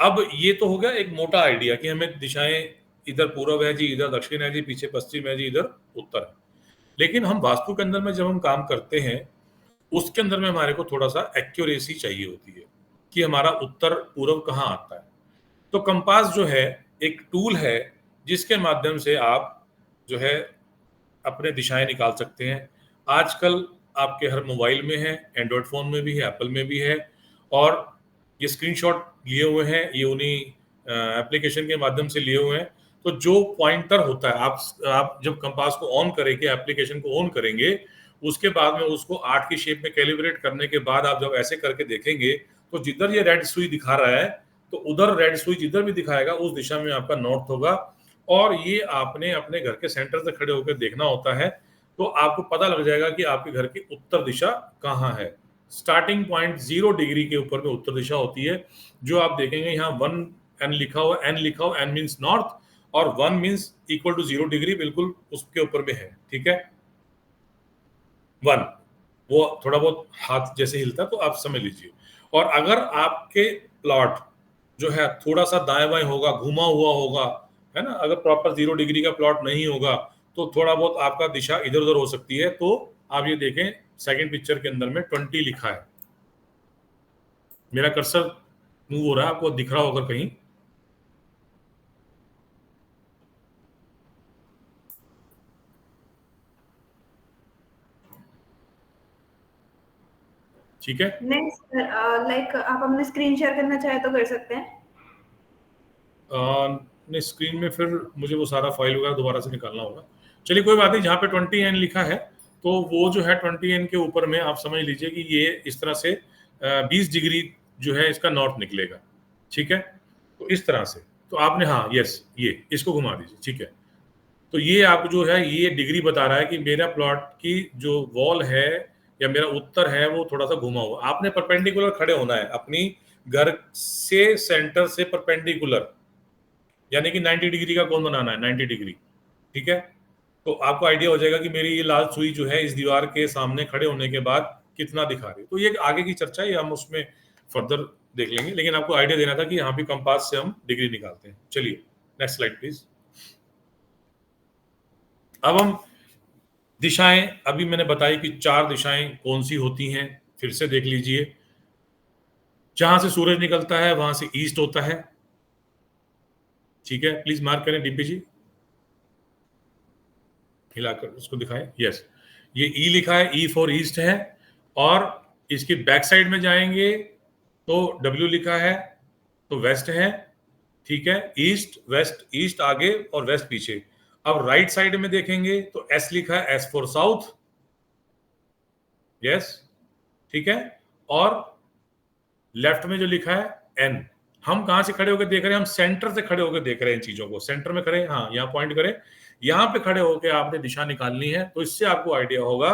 S2: अब ये तो हो गया एक मोटा आइडिया कि हमें दिशाएं, इधर पूर्व है जी, इधर दक्षिण है जी, पीछे पश्चिम है जी, इधर उत्तर है। लेकिन हम वास्तु के अंदर में जब हम काम करते हैं, उसके अंदर में हमारे को थोड़ा सा एक्यूरेसी चाहिए होती है कि हमारा उत्तर पूर्व कहाँ आता है। तो कंपास जो है एक टूल है जिसके माध्यम से आप जो है अपने दिशाएं निकाल सकते हैं। आजकल आपके हर मोबाइल में है, एंड्रॉयड फ़ोन में भी है, एप्पल में भी है, और ये स्क्रीनशॉट लिए हुए हैं, ये उन्हीं एप्लीकेशन के माध्यम से लिए हुए हैं। तो जो पॉइंटर होता है, आप जब कंपास को ऑन करेंगे, एप्लीकेशन को ऑन करेंगे, उसके बाद में उसको 8 की शेप में कैलिब्रेट करने के बाद आप जब ऐसे करके देखेंगे, तो जिधर ये रेड सुई दिखा रहा है, तो उधर रेड सुई जिधर भी दिखाएगा उस दिशा में आपका नॉर्थ होगा। और ये आपने अपने घर के सेंटर से खड़े होकर देखना होता है, तो आपको पता लग जाएगा कि आपके घर की उत्तर दिशा कहाँ है। स्टार्टिंग पॉइंट 0 डिग्री के ऊपर में उत्तर दिशा होती है। जो आप देखेंगे यहाँ 1 एन लिखा हुआ, एन लिखा हुआ, एन मीन्स नॉर्थ, और 1 मीन्स इक्वल टू 0 डिग्री, बिल्कुल उसके ऊपर में है। ठीक है, 1 वो थोड़ा बहुत हाथ जैसे हिलता है तो आप समझ लीजिए। और अगर आपके प्लॉट जो है थोड़ा सा दाएं बाएं होगा, घुमा हुआ होगा, है ना, अगर प्रॉपर 0 डिग्री का प्लॉट नहीं होगा तो थोड़ा बहुत आपका दिशा इधर उधर हो सकती है। तो आप ये देखें, सेकंड पिक्चर के अंदर में 20 लिखा है। मेरा कर्सर मूव हो रहा है, आपको दिख रहा होगा कहीं। ठीक है,
S1: नहीं सर, लाइक आप अपने स्क्रीन शेयर करना चाहे तो कर सकते हैं।
S2: नहीं, स्क्रीन में फिर मुझे वो सारा फाइल वगैरह दोबारा से निकालना होगा। चलिए कोई बात नहीं, जहाँ पे 20 एन लिखा है तो वो जो है 20 एन के ऊपर में आप समझ लीजिए कि ये इस तरह से 20 डिग्री जो है इसका नॉर्थ निकलेगा। ठीक है, तो इस तरह से, तो आपने, हाँ यस, ये इसको घुमा दीजिए। ठीक है, तो ये आप जो है ये डिग्री बता रहा है कि मेरा प्लॉट की जो वॉल है या मेरा उत्तर है वो थोड़ा सा घुमा हुआ। आपने परपेंडिकुलर खड़े होना है अपनी घर से, सेंटर से परपेंडिकुलर, यानी कि 90 डिग्री का कोण बनाना है, 90 डिग्री। ठीक है, तो आपको आइडिया हो जाएगा कि मेरी ये लाल सुई जो है इस दीवार के सामने खड़े होने के बाद कितना दिखा रही है। तो ये आगे की चर्चा है, हम उसमें फर्दर देख लेंगे, लेकिन आपको आइडिया देना था कि यहाँ भी कंपास से हम डिग्री निकालते हैं। चलिए नेक्स्ट स्लाइड प्लीज। अब हम दिशाएं, अभी मैंने बताई कि 4 दिशाएं कौन सी होती हैं, फिर से देख लीजिए। जहां से सूरज निकलता है वहां से ईस्ट होता है। ठीक है, प्लीज मार्क करें डीपी जी, हिलाकर उसको दिखाएं। यस, ये ई लिखा है, ई फॉर ईस्ट है। और इसकी बैक साइड में जाएंगे तो डब्ल्यू लिखा है, तो वेस्ट है। ठीक है, ईस्ट वेस्ट, ईस्ट आगे और वेस्ट पीछे। अब राइट साइड में देखेंगे तो एस लिखा है, एस फॉर साउथ। यस, ठीक है, और लेफ्ट में जो लिखा है एन। हम कहां से खड़े होकर देख रहे हैं? हम सेंटर से खड़े होकर देख रहे हैं इन चीजों को। सेंटर में खड़े, हाँ यहाँ पॉइंट करें, यहाँ पे खड़े होकर आपने दिशा निकालनी है। तो इससे आपको आइडिया होगा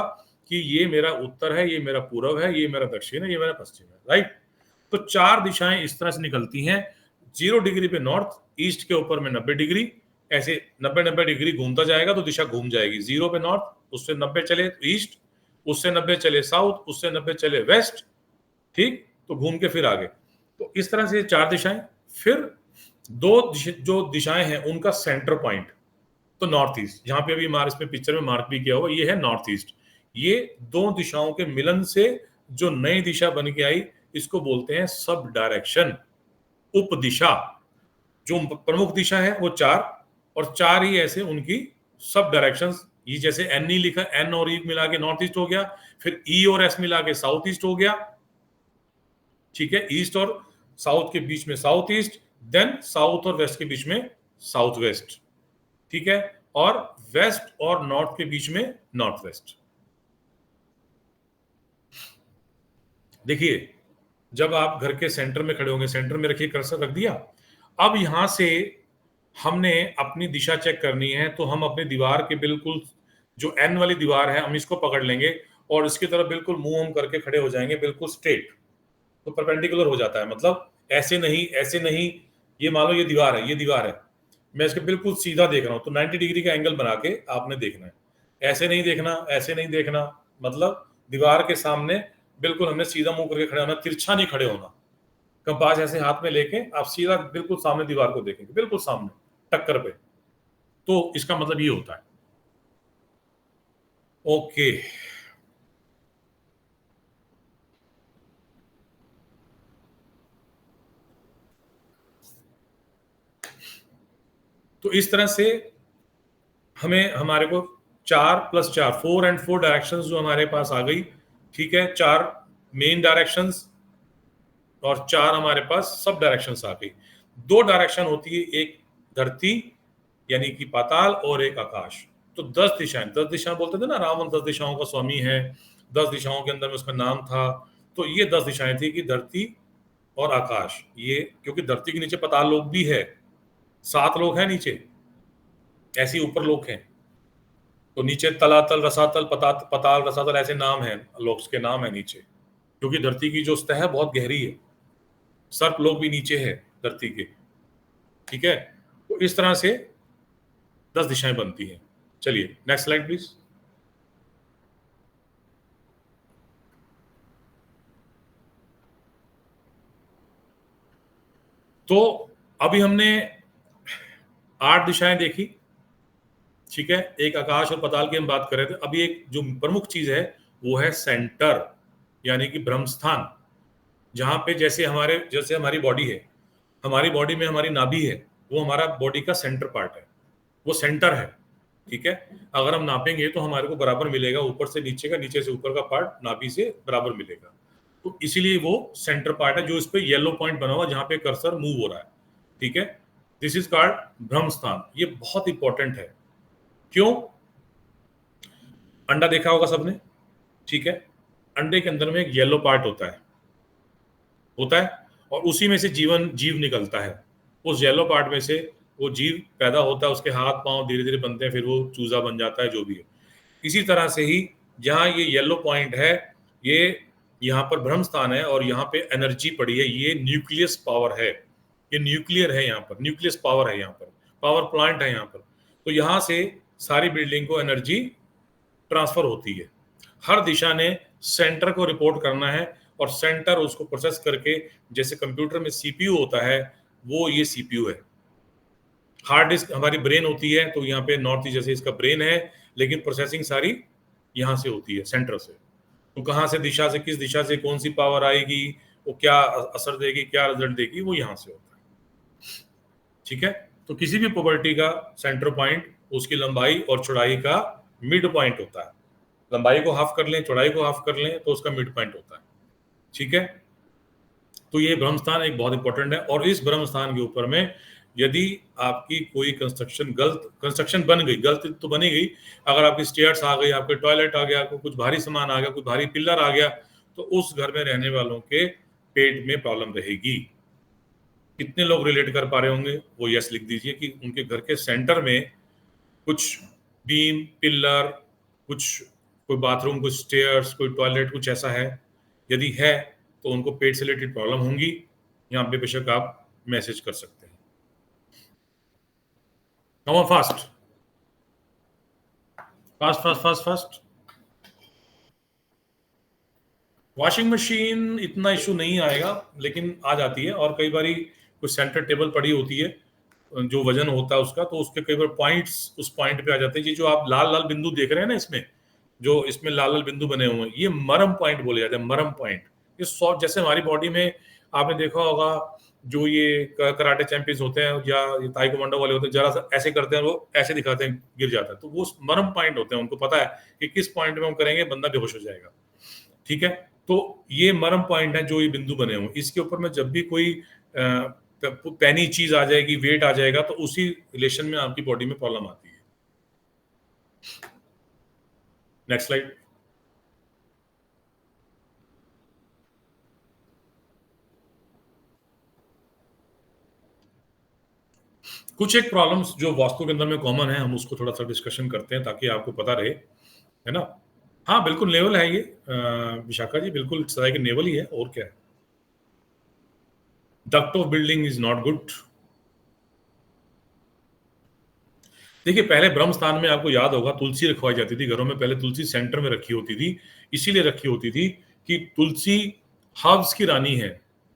S2: कि ये मेरा उत्तर है, ये मेरा पूर्व है, ये मेरा दक्षिण है, ये मेरा पश्चिम है। राइट, तो 4 दिशाएं इस तरह से निकलती हैं। 0 डिग्री पे नॉर्थ, ईस्ट के ऊपर में 90 डिग्री, ऐसे 90 डिग्री घूमता जाएगा तो दिशा घूम जाएगी। 0 पे नॉर्थ, उससे 90 चले ईस्ट, उससे 90 चले साउथ, उससे 90 चले वेस्ट। ठीक, तो घूम के फिर आगे। तो इस तरह से 4 दिशाएं। फिर जो दिशाएं हैं उनका सेंटर पॉइंट, तो नॉर्थ ईस्ट, जहां पे अभी हमारे इसमें पिक्चर में मार्क भी किया हुआ, ये है नॉर्थ ईस्ट। ये 2 दिशाओं के मिलन से जो नई दिशा बन के आई, इसको बोलते हैं सब डायरेक्शन, उप दिशा। जो प्रमुख दिशा है वो 4, और 4 ही ऐसे उनकी सब डायरेक्शंस। ये जैसे एन ई लिखा, एन और ई मिला के नॉर्थ ईस्ट हो गया, फिर ई और एस मिला के साउथ ईस्ट हो गया। ठीक है, ईस्ट और साउथ के बीच में साउथ ईस्ट, देन साउथ और वेस्ट के बीच में साउथ वेस्ट। ठीक है, और वेस्ट और नॉर्थ के बीच में नॉर्थ वेस्ट। देखिए, जब आप घर के सेंटर में खड़े होंगे, सेंटर में रखिए कर्सर, रख दिया। अब यहां से हमने अपनी दिशा चेक करनी है, तो हम अपनी दीवार के बिल्कुल जो एन वाली दीवार है हम इसको पकड़ लेंगे और इसकी तरफ बिल्कुल मुंह हम करके खड़े हो जाएंगे, बिल्कुल स्ट्रेट। तो परपेंडिकुलर हो जाता है, मतलब ऐसे नहीं, ऐसे नहीं। ये मान लो ये दीवार है, ये दीवार है, मैं इसके बिल्कुल सीधा देख रहा हूं, तो 90 डिग्री का एंगल बना के आपने देखना है। ऐसे नहीं देखना, ऐसे नहीं देखना, मतलब दीवार के सामने बिल्कुल हमने सीधा मुंह करके खड़े होना, तिरछा नहीं खड़े होना। कंपास ऐसे हाथ में लेके आप सीधा बिल्कुल सामने दीवार को देखेंगे, बिल्कुल सामने टक्कर पे, तो इसका मतलब ये होता है। ओके, तो इस तरह से हमें हमारे को 4+4 4 एंड 4 डायरेक्शंस जो हमारे पास आ गई, ठीक है, 4 मेन डायरेक्शंस और 4 हमारे पास सब डायरेक्शंस आ गई। 2 डायरेक्शन होती है, एक धरती यानी कि पाताल और एक आकाश। तो 10 दिशाएं, 10 दिशाएं बोलते थे ना, रावण 10 दिशाओं का स्वामी है, 10 दिशाओं के अंदर में उसका नाम था। तो ये 10 दिशाएं थी कि धरती और आकाश, ये क्योंकि धरती के नीचे पाताल लोक भी है, 7 लोक हैं नीचे, ऐसे ही ऊपर लोक हैं। तो नीचे तलातल, रसातल, पताल, रसातल ऐसे नाम हैं, लोक्स के नाम है नीचे, क्योंकि धरती की जो सतह है बहुत गहरी है। सर्प लोक भी नीचे है धरती के, ठीक है। तो इस तरह से 10 दिशाएं बनती हैं। चलिए नेक्स्ट स्लाइड प्लीज। तो अभी हमने 8 दिशाएं देखी, ठीक है, एक आकाश और पाताल की हम बात कर रहे थे। अभी एक जो प्रमुख चीज है वो है सेंटर, यानी कि ब्रह्म स्थान, जहां पे जैसे हमारी बॉडी है, हमारी बॉडी में हमारी नाभि है, वो हमारा बॉडी का सेंटर पार्ट है, वो सेंटर है, ठीक है। अगर हम नापेंगे तो हमारे को बराबर मिलेगा, ऊपर से नीचे का, नीचे से ऊपर का पार्ट नाभि से बराबर मिलेगा। तो इसीलिए वो सेंटर पार्ट है, जो इस पे येलो पॉइंट बना हुआ जहां पे कर्सर मूव हो रहा है, ठीक है। दिस इज कॉल्ड ब्रह्म स्थान। ये बहुत इंपॉर्टेंट है। क्यों? अंडा देखा होगा सबने, ठीक है। अंडे के अंदर में एक येलो पार्ट होता है और उसी में से जीव निकलता है। उस येलो पार्ट में से वो जीव पैदा होता है, उसके हाथ पांव धीरे धीरे बनते हैं, फिर वो चूजा बन जाता है, जो भी है। इसी तरह से ही जहां ये येलो पॉइंट है, ये यहाँ पर ब्रह्म स्थान है और यहाँ पे एनर्जी पड़ी है, ये न्यूक्लियस पावर है, ये न्यूक्लियर है, यहाँ पर न्यूक्लियस पावर है, यहाँ पर पावर प्लांट है यहाँ पर। तो यहाँ से सारी बिल्डिंग को एनर्जी ट्रांसफर होती है। हर दिशा ने सेंटर को रिपोर्ट करना है और सेंटर उसको प्रोसेस करके, जैसे कंप्यूटर में सीपीयू होता है, वो ये सीपीयू है। हार्ड डिस्क हमारी ब्रेन होती है, तो यहाँ पे नॉर्थ ईस्ट जैसे इसका ब्रेन है, लेकिन प्रोसेसिंग सारी यहाँ से होती है, सेंटर से। तो कहाँ से दिशा से, किस दिशा से कौन सी पावर आएगी, वो क्या असर देगी, क्या रिजल्ट देगी, वो यहाँ से होता है, ठीक है। तो किसी भी प्रॉपर्टी का सेंटर पॉइंट उसकी लंबाई और चौड़ाई का मिड पॉइंट होता है। लंबाई को हाफ कर लें, चौड़ाई को हाफ कर लें, तो उसका मिड पॉइंट होता है, ठीक है। तो ये ब्रह्म स्थान एक बहुत इंपॉर्टेंट है। और इस ब्रह्म स्थान के ऊपर में यदि आपकी कोई कंस्ट्रक्शन बन गई, गलत तो बनी गई, अगर आपकी स्टेयर्स आ गई, आपके टॉयलेट आ गया, आपको कुछ भारी सामान आ गया, कुछ भारी पिलर आ गया, तो उस घर में रहने वालों के पेट में प्रॉब्लम रहेगी। कितने लोग रिलेट कर पा रहे होंगे वो यस लिख दीजिए कि उनके घर के सेंटर में कुछ बीम, पिलर, कुछ कोई बाथरूम, कुछ स्टेयर्स, कोई टॉयलेट, कुछ ऐसा है। यदि है तो उनको पेट से रिलेटेड प्रॉब्लम होंगी। यहाँ पे बेशक आप मैसेज कर सकते हैं। Come on, fast. Fast. Washing machine इतना इशू नहीं आएगा, लेकिन आ जाती है। और कई बारी कुछ सेंटर टेबल पड़ी होती है, जो वजन होता है उसका, तो उसके कई बार पॉइंट्स उस पॉइंट पे आ जाते हैं। ये जो आप लाल लाल बिंदु देख रहे हैं ना, इसमें लाल लाल बिंदु बने हुए हैं, ये मरम पॉइंट बोले जाते हैं, मरम पॉइंट। ये सॉफ्ट, जैसे हमारी बॉडी में आपने देखा होगा, जो ये कराटे चैंपियंस होते हैं या ताइक्वांडो वाले होते हैं, जरा सा ऐसे करते हैं, वो ऐसे दिखाते हैं, गिर जाता है, तो वो मरम पॉइंट होते हैं। उनको पता है कि किस पॉइंट में हम करेंगे बंदा बेहोश हो जाएगा, ठीक है। तो ये मरम पॉइंट है, जो ये बिंदु बने हुए, इसके ऊपर में जब भी कोई पैनी चीज आ जाएगी, वेट आ जाएगा, तो उसी रिलेशन में आपकी बॉडी में प्रॉब्लम आती है। Next slide. कुछ एक प्रॉब्लम्स जो वास्तु के अंदर में कॉमन है, हम उसको थोड़ा सा डिस्कशन करते हैं ताकि आपको पता रहे, है ना। हाँ बिल्कुल नेवल है ये, विशाखा जी, बिल्कुल सराय के नेवल ही है, और क्या है। Duct of building is not good. देखिए, पहले ब्रह्म स्थान में आपको याद होगा तुलसी रखवाई जाती थी घरों में। पहले तुलसी सेंटर में रखी होती थी, इसीलिए रखी होती थी कि तुलसी हर्ब्स की रानी है,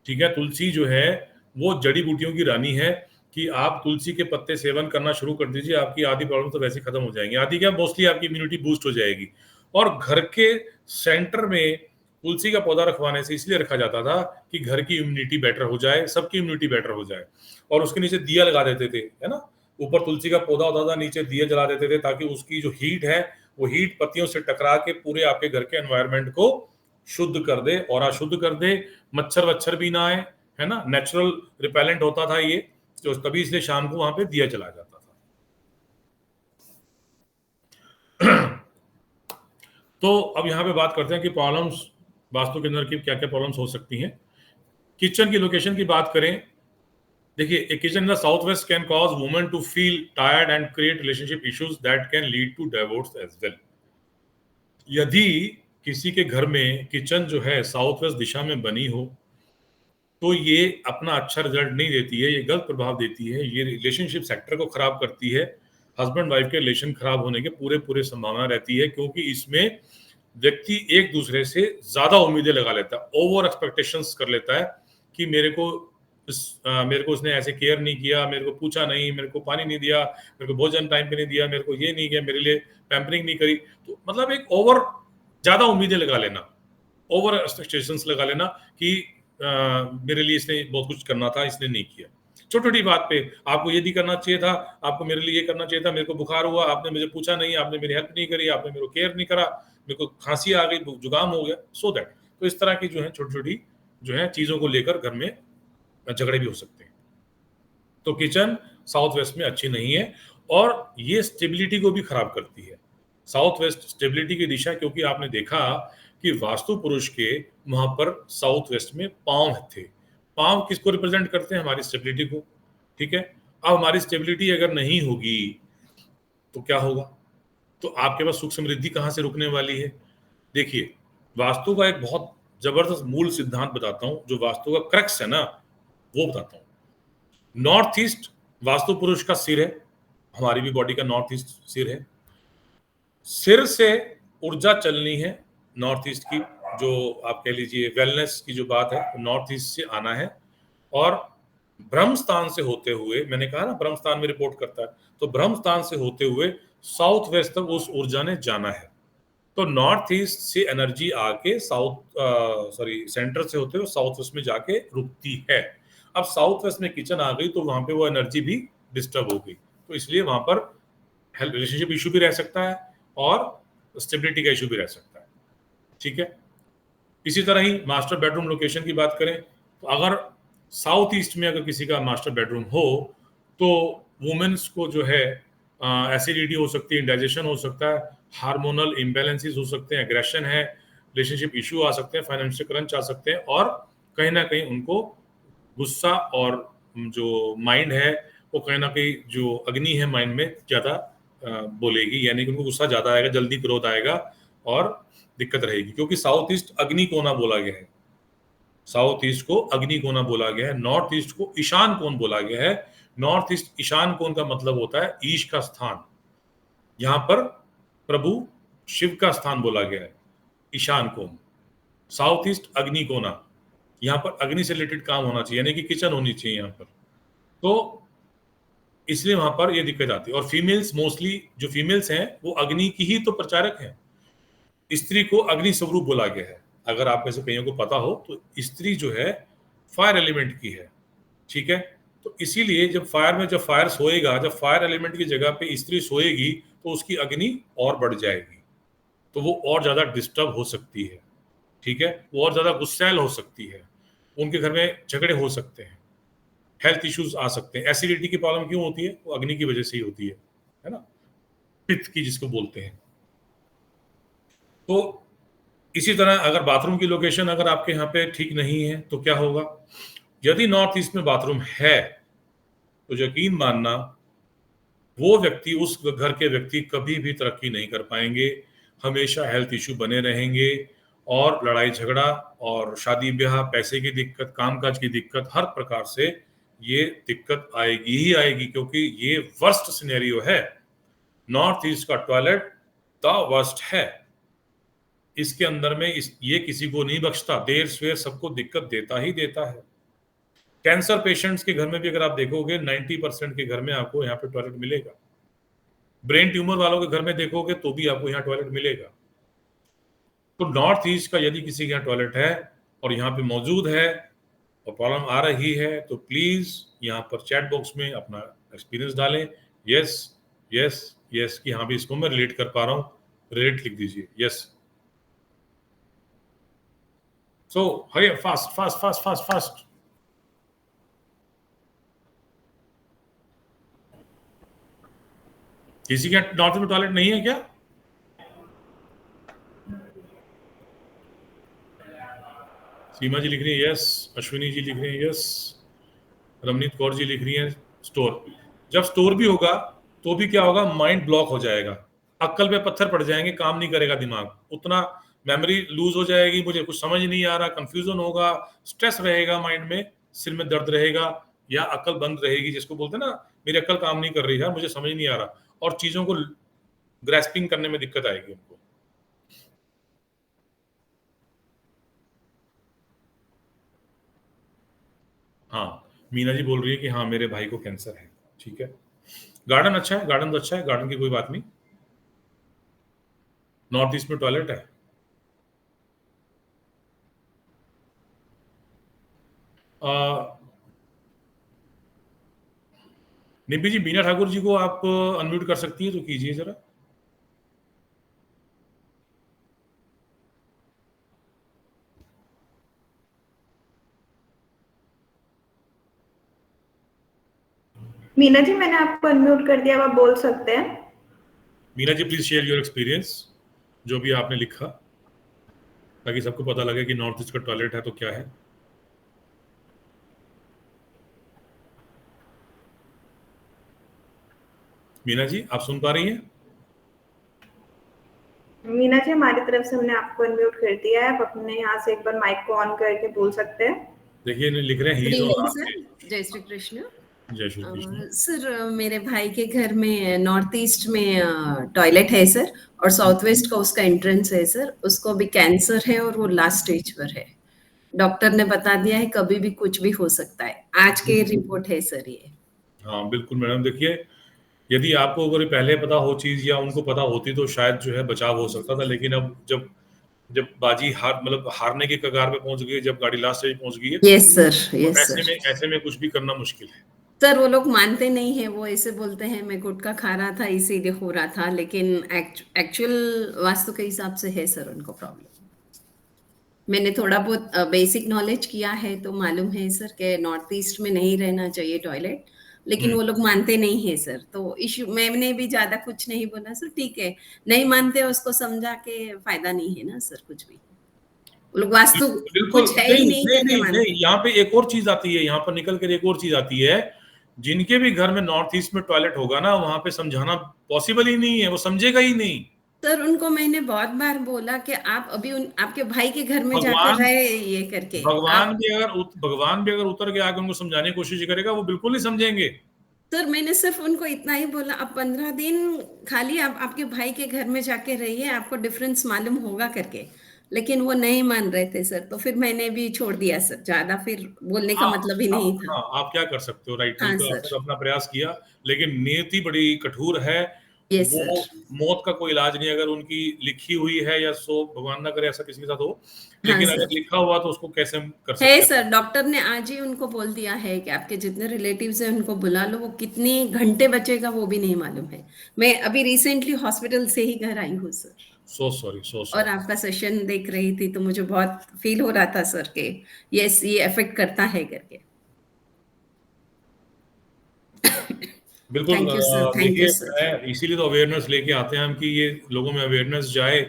S2: ठीक है, तुलसी जो है वो जड़ी बूटियों की रानी है कि आप तुलसी के पत्ते सेवन करना शुरू कर दीजिए, आपकी आधी प्रॉब्लम तो वैसे खत्म हो जाएंगी। आधी क्या, मोस्टली आपकी इम्यूनिटी बूस्ट हो जाएगी। और घर के सेंटर में तुलसी का पौधा रखवाने से इसलिए रखा जाता था कि घर की इम्यूनिटी बेटर हो जाए, सबकी इम्यूनिटी बेटर हो जाए। और उसके नीचे दिया लगा देते थे, है ना, ऊपर तुलसी का पौधा होता था, नीचे दिया जला देते थे, ताकि उसकी जो हीट है वो हीट पत्तियों से टकरा के पूरे आपके घर के एनवायरनमेंट को शुद्ध कर दे, ऑरा शुद्ध कर दे, मच्छर वच्छर भी ना आए, है ना, नेचुरल रिपेलेंट होता था ये, तो तभी इसलिए शाम को वहां पे दिया जलाया जाता था। तो अब यहाँ पे बात करते हैं कि प्रॉब्लम्स वास्तु के अंदर की क्या क्या प्रॉब्लम्स हो सकती हैं। किचन की लोकेशन की बात करें, देखिए, a kitchen in the south west can cause women to feel tired and create relationship issues that can lead to divorce as well. यदि किसी के घर में किचन जो है साउथ वेस्ट दिशा में बनी हो, तो ये अपना अच्छा रिजल्ट नहीं देती है, ये गलत प्रभाव देती है, ये रिलेशनशिप सेक्टर को खराब करती है, हस्बैंड वाइफ के रिलेशन खराब होने के पूरे संभावना रहती है, क्योंकि इसमें व्यक्ति एक दूसरे से ज्यादा उम्मीदें लगा लेता है, ओवर एक्सपेक्टेशंस कर लेता है कि मेरे को उसने ऐसे केयर नहीं किया, मेरे को पूछा नहीं, मेरे को पानी नहीं दिया, मेरे को भोजन टाइम पे नहीं दिया, मेरे को ये नहीं किया, मेरे लिए पैम्परिंग नहीं करी। तो मतलब एक ओवर ज्यादा उम्मीदें लगा लेना, ओवर एक्सपेक्टेशंस लगा लेना कि मेरे लिए इसने बहुत कुछ करना था, इसने नहीं किया। छोटी छोटी बात पे आपको ये नहीं करना चाहिए था, आपको मेरे लिए ये करना चाहिए था, मेरे को बुखार हुआ, आपने मुझे पूछा नहीं, आपने मेरी हेल्प नहीं करी, आपने मेरे को केयर नहीं करा, मेरे को खांसी आ गई, जुकाम हो गया, सो दैट। तो इस तरह की जो है छोटी छोटी जो है चीजों को लेकर घर में झगड़े भी हो सकते हैं। तो किचन साउथ वेस्ट में अच्छी नहीं है, और ये स्टेबिलिटी को भी खराब करती है, साउथ वेस्ट स्टेबिलिटी की दिशा, क्योंकि आपने देखा कि वास्तु पुरुष के वहां पर साउथ वेस्ट में पांव थे। पांव किसको रिप्रेजेंट करते हैं? हमारी स्टेबिलिटी को। ठीक है, अब हमारी स्टेबिलिटी अगर नहीं होगी तो क्या होगा? तो आपके पास सुख समृद्धि कहां से रुकने वाली है? देखिए, वास्तु का एक बहुत जबरदस्त मूल सिद्धांत बताता हूं, जो वास्तु का क्रक्स है ना, वो बताता हूं। नॉर्थ ईस्ट वास्तु पुरुष का सिर है, हमारी भी बॉडी का नॉर्थ ईस्ट सिर है। सिर से ऊर्जा चलनी है नॉर्थ ईस्ट की, जो आप कह लीजिए वेलनेस की जो बात है, नॉर्थ ईस्ट से आना है। और ब्रह्म स्थान से होते हुए, मैंने कहा ना ब्रह्म स्थान में रिपोर्ट करता है, तो ब्रह्म स्थान से होते हुए साउथ वेस्ट तक उस ऊर्जा ने जाना है। तो नॉर्थ ईस्ट से एनर्जी आके सेंटर से होते हुए साउथ वेस्ट में जाके रुकती है। अब साउथ वेस्ट में किचन आ गई तो वहां पे वो एनर्जी भी डिस्टर्ब हो गई, तो इसलिए वहां पर रिलेशनशिप इशू भी रह सकता है और स्टेबिलिटी का इशू भी रह सकता है। ठीक है, इसी तरह ही मास्टर बेडरूम लोकेशन की बात करें, तो अगर साउथ ईस्ट में अगर किसी का मास्टर बेडरूम हो, तो वुमेन्स को जो है एसिडिटी हो सकती है, इंडाइजेशन हो सकता है, हार्मोनल इम्बैलेंसेस हो सकते हैं, एग्रेशन है, रिलेशनशिप इशू आ सकते हैं, फाइनेंशियल क्रंच आ सकते हैं, और कहीं ना कहीं उनको गुस्सा और जो माइंड है वो कहीं ना कहीं जो अग्नि है माइंड में ज्यादा बोलेगी, यानी कि उनको गुस्सा ज्यादा आएगा, जल्दी क्रोध आएगा और दिक्कत रहेगी, क्योंकि साउथ ईस्ट अग्नि कोना बोला गया है। साउथ ईस्ट को अग्नि कोना बोला गया है, नॉर्थ ईस्ट को ईशान कोण बोला गया है। नॉर्थ ईस्ट ईशान कोण का मतलब होता है ईश का स्थान, यहां पर प्रभु शिव का स्थान बोला गया है, ईशान कोण। साउथ ईस्ट अग्नि कोना, यहाँ पर अग्नि से रिलेटेड काम होना चाहिए, यानी कि किचन होनी चाहिए यहाँ पर, तो इसलिए वहां पर ये दिक्कत आती है। और फीमेल्स, मोस्टली जो फीमेल्स हैं वो अग्नि की ही तो प्रचारक हैं। स्त्री को अग्नि स्वरूप बोला गया है, अगर आप में से कईयों को पता हो तो स्त्री जो है फायर एलिमेंट की है। ठीक है, तो इसीलिए जब फायर सोएगा, जब फायर एलिमेंट की जगह पे स्त्री सोएगी तो उसकी अग्नि और बढ़ जाएगी, तो वो और ज्यादा डिस्टर्ब हो सकती है। ठीक है, वो और ज्यादा गुस्सैल हो सकती है, उनके घर में झगड़े हो सकते हैं, हेल्थ इश्यूज आ सकते हैं। एसिडिटी की प्रॉब्लम क्यों होती है? वो अग्नि की वजह से ही होती है ना, पित्त की जिसको बोलते हैं। तो इसी तरह अगर बाथरूम की लोकेशन अगर आपके यहाँ पे ठीक नहीं है तो क्या होगा? यदि नॉर्थ ईस्ट में बाथरूम है तो यकीन मानना वो व्यक्ति, उस घर के व्यक्ति कभी भी तरक्की नहीं कर पाएंगे, हमेशा हेल्थ इश्यू बने रहेंगे, और लड़ाई झगड़ा और शादी ब्याह, पैसे की दिक्कत, कामकाज की दिक्कत, हर प्रकार से ये दिक्कत आएगी ही आएगी, क्योंकि ये वर्स्ट सिनेरियो है। नॉर्थ ईस्ट का टॉयलेट द वर्स्ट है, इसके अंदर में ये किसी को नहीं बख्शता, देर सवेर सबको दिक्कत देता ही देता है। कैंसर पेशेंट्स के घर में भी अगर आप देखोगे 90% के घर में आपको यहाँ पे टॉयलेट मिलेगा। ब्रेन ट्यूमर वालों के घर में देखोगे तो भी आपको यहाँ टॉयलेट मिलेगा। तो नॉर्थ ईस्ट का यदि किसी के यहाँ टॉयलेट है और यहाँ पे मौजूद है और प्रॉब्लम आ रही है तो प्लीज यहाँ पर चैट बॉक्स में अपना एक्सपीरियंस डालें। यस यस यस कि हाँ भी इसको मैं रिलेट कर पा रहा हूँ, रिलेट लिख दीजिए। Yes. So hurry fast fast fast fast fast. किसी के नॉर्थ में टॉयलेट नहीं है क्या? सीमा जी लिख रही है यस, अश्विनी जी लिख रही है यस, रमनीत कौर जी लिख रही है स्टोर। जब स्टोर भी होगा तो भी क्या होगा, माइंड ब्लॉक हो जाएगा, अक्ल पे पत्थर पड़ जाएंगे, काम नहीं करेगा दिमाग, उतना मेमोरी लूज हो जाएगी, मुझे कुछ समझ नहीं आ रहा, कंफ्यूजन होगा, स्ट्रेस रहेगा माइंड में, सिर में दर्द रहेगा या अक्ल बंद रहेगी, जिसको बोलते हैं ना मेरी अक्ल काम नहीं कर रही है, मुझे समझ नहीं आ रहा, और चीजों को ग्रेस्पिंग करने में दिक्कत आएगी उनको। हाँ, मीना जी बोल रही है कि हाँ मेरे भाई को कैंसर है। ठीक है, गार्डन अच्छा है, गार्डन तो अच्छा है, गार्डन की कोई बात नहीं। नॉर्थ ईस्ट में टॉयलेट है। निपी जी, बीना ठाकुर जी को आप अनम्यूट कर सकती है तो कीजिए जरा।
S1: मीना जी मैंने आपको अनम्यूट कर दिया, आप बोल सकते हैं।
S2: Meena ji please share your experience, जो भी आपने लिखा, ताकि सबको पता लगे कि नॉर्थ ईस्ट का टॉयलेट है तो क्या है। मीना जी आप सुन पा रही हैं?
S1: मीना जी हमारी तरफ से हमने आपको अनम्यूट कर दिया है, आप अपने यहाँ से एक बार माइक को ऑन करके बोल सकते हैं।
S2: देखिए लिख रहे हैं
S3: सर, जय श्री कृष्ण।
S2: जय श्री कृष्ण।
S3: सर मेरे भाई के घर में नॉर्थ ईस्ट में टॉयलेट है सर, और साउथ वेस्ट का उसका एंट्रेंस है सर, उसको भी कैंसर है और वो लास्ट स्टेज पर है। डॉक्टर ने बता दिया है कभी भी कुछ भी हो सकता है, आज के रिपोर्ट है सर ये।
S2: हाँ बिल्कुल मैडम, देखिए यदि आपको अगर पहले पता हो चीज या उनको पता होती तो शायद जो है बचाव हो सकता था, लेकिन अब जब जब बाजी मतलब हारने के कगार पे पहुंच गई, जब गाड़ी लास्ट स्टेज पहुंच गई है,
S3: यस सर, यस
S2: तो ऐसे में कुछ भी करना मुश्किल है
S3: सर। वो लोग मानते नहीं है, वो ऐसे बोलते हैं मैं गुटखा खा रहा था इसीलिए हो रहा था, लेकिन एक्चुअल वास्तु के हिसाब से है सर उनको प्रॉब्लम। मैंने थोड़ा बहुत बेसिक नॉलेज किया है तो मालूम है सर कि नॉर्थ ईस्ट में नहीं रहना चाहिए टॉयलेट, लेकिन वो लोग मानते नहीं है सर। तो इश्यू मैंने भी ज्यादा कुछ नहीं बोला सर, ठीक है, नहीं मानते उसको समझा के फायदा नहीं है ना सर कुछ भी। वो लोग वास्तु कुछ है ही नहीं करके मानते।
S2: नहीं, यहाँ पे एक और चीज आती है, यहाँ पर निकल कर एक और चीज आती है, जिनके भी घर में नॉर्थ ईस्ट में टॉयलेट होगा ना, वहां पे समझाना पॉसिबल ही नहीं है, वो समझेगा ही नहीं
S3: सर। उनको मैंने बहुत बार बोला कि आप अभी आपके भाई के घर में जाकर रहे ये करके।
S2: भगवान भी अगर उतर के आके उनको समझाने की कोशिश करेगा, वो बिल्कुल नहीं समझेंगे
S3: सर। मैंने सिर्फ उनको इतना ही बोला, आप 15 दिन खाली आप आपके भाई के घर में जाके रहिए, आपको डिफरेंस मालूम होगा करके, लेकिन वो नहीं मान रहे थे सर। तो फिर मैंने भी छोड़ दिया सर, ज्यादा फिर बोलने का मतलब ही नहीं था।
S2: आप क्या कर सकते हो, राइट?
S3: हाँ,
S2: तो आपने तो अपना प्रयास किया, लेकिन नियति बड़ी कठोर है। वो मौत का कोई इलाज नहीं, अगर उनकी लिखी हुई है या सो भगवान ना करे ऐसा किसी के साथ हो, लेकिन अगर लिखा हुआ तो उसको कैसे कर सकते हैं?
S3: सर डॉक्टर ने आज ही उनको बोल दिया है कि आपके जितने रिलेटिव्स हैं उनको बुला लो, वो कितने घंटे बचेगा वो भी नहीं मालूम है। मैं अभी रिसेंटली हॉस्पिटल से ही घर आई हूँ सर।
S2: So sorry.
S3: और आपका सेशन देख रही थी तो मुझे बहुत फील हो रहा था सर के यस ये अफेक्ट करता है करके।
S2: बिल्कुल, देखिए इसीलिए तो अवेयरनेस लेके आते हैं हम कि ये लोगों में अवेयरनेस जाए,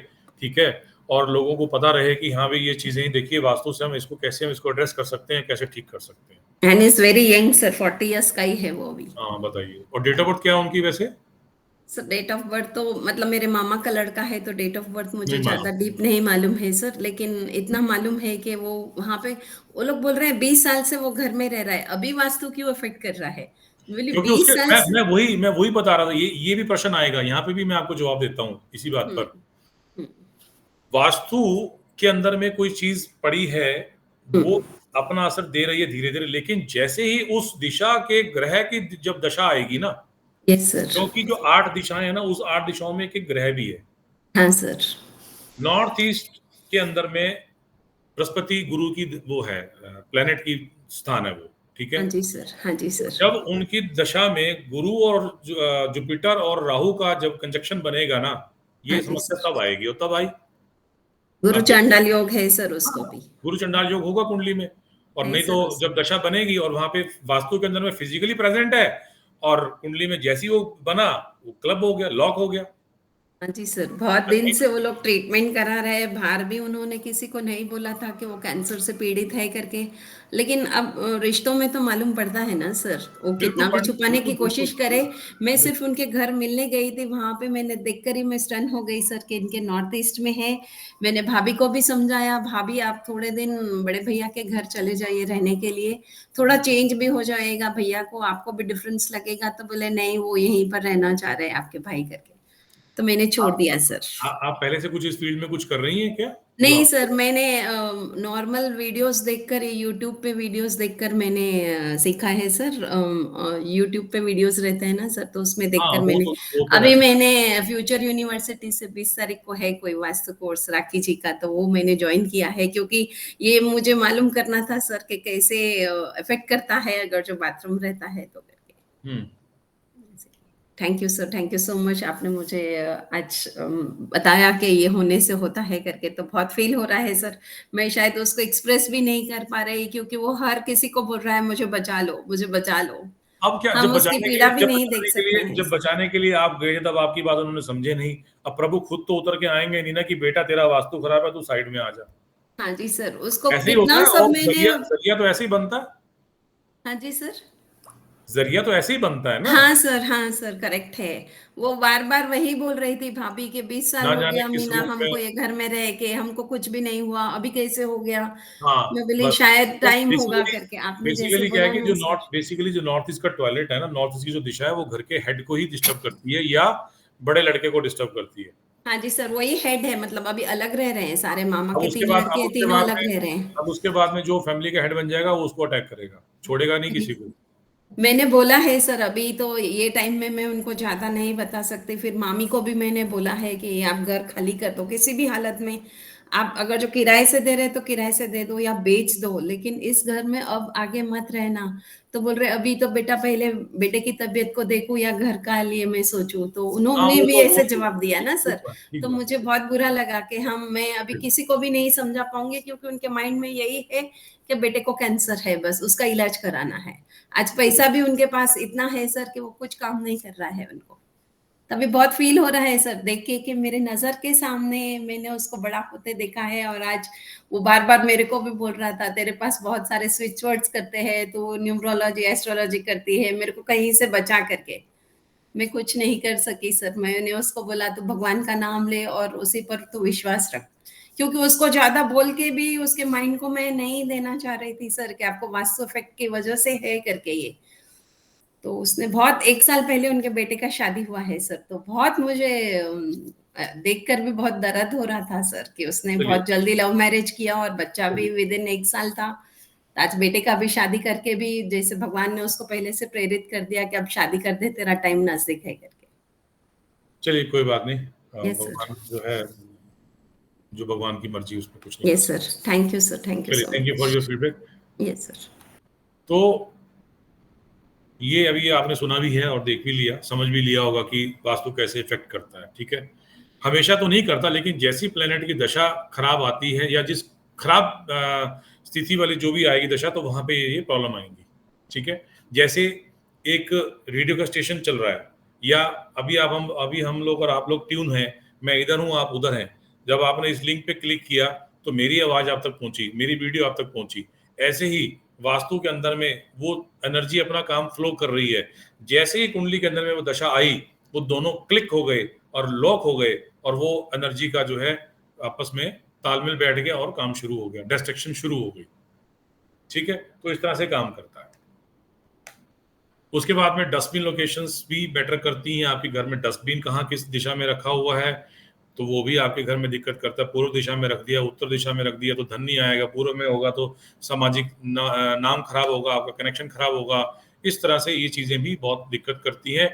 S2: ठीक है, और लोगों को पता रहे कि हाँ भाई ये चीजें देखिए वास्तु से हम इसको एड्रेस कर सकते हैं, कैसे ठीक कर सकते हैं।
S3: And is very young sir, 40 years का ही है वो अभी।
S2: हाँ बताइए, और डेट ऑफ बर्थ क्या है उनकी वैसे?
S3: सर डेट ऑफ बर्थ तो मतलब मेरे मामा का लड़का है, तो डेट ऑफ बर्थ मुझे ज्यादा डीप नहीं मालूम है सर, लेकिन इतना मालूम है कि वो वहां पे वो लोग बोल रहे हैं 20 साल से वो घर में रह रहा है, अभी वास्तु क्यों अफेक्ट कर रहा है?
S2: क्योंकि उसके मैं वही बता रहा था, ये भी प्रश्न आएगा यहाँ पे भी, मैं आपको जवाब देता हूँ इसी बात पर। वास्तु के अंदर में कोई चीज पड़ी है, वो अपना असर दे रही है धीरे धीरे, लेकिन जैसे ही उस दिशा के ग्रह की जब दशा आएगी ना,
S3: यस सर।
S2: क्योंकि जो 8 दिशाएं हैं ना, उस 8 दिशाओं में एक ग्रह भी है।
S3: हाँ सर।
S2: नॉर्थ ईस्ट के अंदर में बृहस्पति गुरु की वो है, प्लेनेट की स्थान है वो, ठीक है।
S3: हाँ जी सर, हाँ जी सर।
S2: जब उनकी दशा में गुरु और जुपिटर और राहु का जब कंजक्शन बनेगा ना, ये
S3: हाँ जी
S2: समस्या
S3: सर।
S2: तब आएगी। और तब आई,
S3: गुरु
S2: अब
S3: चांडाल योग है सर उसको भी।
S2: गुरु चंडाल योग होगा कुंडली में, और
S3: है
S2: नहीं तो
S3: सर उसको।
S2: जब दशा बनेगी और वहां पे वास्तु के अंदर में फिजिकली प्रेजेंट है और कुंडली में जैसी वो बना, वो क्लब हो गया, लॉक हो गया।
S3: हाँ जी सर, बहुत दिन से वो लोग ट्रीटमेंट करा रहे हैं, बाहर भी उन्होंने किसी को नहीं बोला था कि वो कैंसर से पीड़ित है करके, लेकिन अब रिश्तों में तो मालूम पड़ता है ना सर, वो
S2: बिल्कुल
S3: कितना भी छुपाने की
S2: बिल्कुल
S3: कोशिश
S2: बिल्कुल
S3: करे। मैं
S2: बिल्कुल।
S3: सिर्फ उनके घर मिलने गई थी, वहां पे मैंने देखकर ही मैं स्टन हो गई सर कि इनके नॉर्थ ईस्ट में है। मैंने भाभी को भी समझाया, भाभी आप थोड़े दिन बड़े भैया के घर चले जाइए रहने के लिए, थोड़ा चेंज भी हो जाएगा भैया को, आपको भी डिफरेंस लगेगा। तो बोले नहीं, वो यहीं पर रहना चाह रहे हैं आपके भाई करके, तो मैंने छोड़
S2: आप
S3: दिया सर।
S2: आप पहले से कुछ इस फील्ड में कुछ कर रही हैं क्या, जो
S3: नहीं
S2: आप?
S3: सर, मैंने नॉर्मल वीडियोस देखकर, यूट्यूब पे वीडियोस देखकर मैंने सीखा है सर। यूट्यूब पे वीडियोस रहते हैं ना सर, तो उसमें
S2: हाँ,
S3: देखकर मैंने,
S2: वो तो है।
S3: अभी मैंने फ्यूचर यूनिवर्सिटी से 20 तारीख को है कोई वास्तु कोर्स राखी जी का, तो वो मैंने ज्वाइन किया है, क्योंकि ये मुझे मालूम करना था सर कि कैसे इफेक्ट करता है अगर जो बाथरूम रहता है तो करके।
S2: हम्म।
S3: Thank you sir, thank you so much. आपने मुझे आज बताया कि ये होने से होता है करके, तो बहुत फील हो रहा है सर। मैं शायद उसको एक्सप्रेस भी नहीं कर पा रही, क्योंकि वो हर किसी को बोल रहा है मुझे बचा लो, मुझे बचा लो।
S2: अब क्या,
S3: हम उसकी पीड़ा भी नहीं देख सकते हैं
S2: जब
S3: सर।
S2: बचाने के लिए आप गए तब आपकी बात उन्होंने समझे नहीं। अब प्रभु खुद तो उतर के आएंगे नहीं ना कि बेटा तेरा वास्तु खराब है, तू साइड में आ जा।
S3: हाँ जी सर, उसको
S2: ऐसे ही होता
S3: कितना
S2: है,
S3: सब
S2: और
S3: मैंने।
S2: जरिया तो ऐसे ही बनता है।
S3: हाँ जी सर।
S2: जरिया तो ऐसे ही बनता है ना।
S3: हाँ सर, करेक्ट है। वो बार बार वही बोल रही थी भाभी के, 20 साल
S2: ना
S3: हो
S2: जाने
S3: गया
S2: किस
S3: मीना
S2: रूप में।
S3: हमको ये घर में रह के, हमको कुछ भी नहीं हुआ, अभी कैसे हो गया।
S2: हाँ,
S3: मैं बोली
S2: बस।
S3: शायद
S2: तो
S3: टाइम होगा करके, आपने जैसे
S2: बेसिकली क्या है
S3: बोला
S2: कि
S3: ना सर।
S2: जो नॉर्थ ईस्ट का टॉयलेट है ना, नॉर्थ ईस्ट की जो दिशा है, वो घर के हेड को ही डिस्टर्ब करती है या बड़े लड़के को डिस्टर्ब करती है।
S3: हाँ जी सर, वही हेड है, मतलब अभी अलग रह रहे हैं सारे, मामा
S2: अब
S3: के
S2: उसके
S3: 3
S2: बाद
S3: लड़के तीनों अलग रह रहे हैं।
S2: अब उसके बाद में जो फैमिली का हेड बन जाएगा वो उसको अटैक करेगा, छोड़ेगा नहीं किसी को।
S3: मैंने बोला है सर, अभी तो ये टाइम में मैं उनको ज्यादा नहीं बता सकती, फिर मामी को भी मैंने बोला है कि आप घर खाली कर दो किसी भी हालत में। आप अगर जो किराए से दे रहे तो किराए से दे दो या बेच दो, लेकिन इस घर में अब आगे मत रहना। तो बोल रहे अभी तो बेटा पहले बेटे की तबीयत को देखूं या घर का लिए मैं सोचूं, तो
S2: हाँ,
S3: उन्होंने भी
S2: वो
S3: ऐसे
S2: तो
S3: जवाब दिया ना
S2: ठीक
S3: सर।
S2: बात, ठीक
S3: तो
S2: बात।
S3: मुझे बहुत बुरा लगा कि मैं अभी किसी को भी नहीं समझा पाऊंगी, क्योंकि उनके माइंड में यही है कि बेटे को कैंसर है, बस उसका इलाज कराना है। आज पैसा भी उनके पास इतना है सर कि वो कुछ काम नहीं कर रहा है उनको। तभी बहुत फील हो रहा है सर देख के कि मेरे नजर के सामने मैंने उसको बड़ा होते देखा है, और आज वो बार बार मेरे को भी बोल रहा था तेरे पास बहुत सारे स्विच वर्ड्स करते हैं, तो न्यूमरोलॉजी एस्ट्रोलॉजी करती है, मेरे को कहीं से बचा करके। मैं कुछ नहीं कर सकी सर। मैंने उसको बोला तू भगवान का नाम ले और उसी पर तू विश्वास रख, क्योंकि उसको ज्यादा बोल के भी उसके माइंड को मैं नहीं देना चाह रही थी सर कि आपको वास्तु इफेक्ट की वजह से है करके ये। तो उसने बहुत, 1 साल पहले उनके बेटे का शादी हुआ है सर, तो बहुत मुझे देखकर भी बहुत दर्द हो रहा था सर कि उसने
S2: चलिए,
S3: बहुत जल्दी लव मैरिज किया और बच्चा भी विद इन 1 साल था। तो आज बेटे का भी शादी करके भी जैसे भगवान ने उसको पहले से प्रेरित कर दिया कि अब शादी कर दे, तेरा टाइम नजदीक है करके।
S2: चलिए कोई बात नहीं।
S3: Yes sir.
S2: भगवान जो है, जो भगवान की मर्जी, उसमें कुछ नहीं कर
S3: yes sir, thank you sir, thank
S2: सकते।
S3: यू
S2: चलिए,
S3: so
S2: thank you for
S3: much.
S2: Your feedback.
S3: Yes sir.
S2: तो ये अभी आपने सुना भी है और देख भी लिया, समझ भी लिया होगा कि वास्तु कैसे इफेक्ट करता है, ठीक है। हमेशा तो नहीं करता, लेकिन जैसी प्लेनेट की दशा खराब आती है या जिस खराब स्थिति वाली जो भी आएगी दशा, तो वहां पे ये प्रॉब्लम आएंगी, ठीक है। जैसे एक रेडियो का स्टेशन चल रहा है, या अभी हम लोग और आप लोग ट्यून हैं, मैं इधर हूँ आप उधर हैं। जब आपने इस लिंक पे क्लिक किया तो मेरी आवाज आप तक पहुंची, मेरी वीडियो आप तक पहुंची। ऐसे ही वास्तु के अंदर में वो एनर्जी अपना काम फ्लो कर रही है। जैसे ही कुंडली के अंदर में वो दशा आई, वो दोनों क्लिक हो गए और लॉक हो गए, और वो एनर्जी का जो है आपस में तालमेल बैठ गया और काम शुरू हो गया, डिस्ट्रक्शन शुरू हो गई, ठीक है। तो इस तरह से काम करता है। उसके बाद में डस्टबिन लोकेशंस भी मैटर करती हैं। आपके घर में डस्टबिन कहाँ किस दिशा में रखा हुआ है, तो वो भी आपके घर में दिक्कत करता है। पूर्व दिशा में रख दिया, उत्तर दिशा में रख दिया तो धन नहीं आएगा, पूर्व में होगा तो सामाजिक नाम खराब होगा, आपका कनेक्शन खराब होगा। इस तरह से ये चीजें भी बहुत दिक्कत करती है।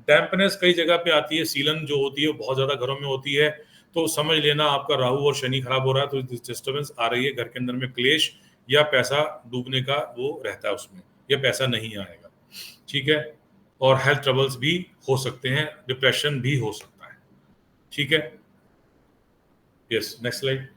S2: डैम्पनेस कई जगह पे आती है, सीलन जो होती है वो बहुत ज्यादा घरों में होती है, तो समझ लेना आपका राहु और शनि खराब हो रहा है, तो डिस्टर्बेंस आ रही है घर के अंदर में, क्लेश या पैसा डूबने का वो रहता है उसमें, या पैसा नहीं आएगा। ठीक है, और हेल्थ ट्रबल्स भी हो सकते हैं, डिप्रेशन भी हो सकता है। ठीक है, यस, नेक्स्ट स्लाइड।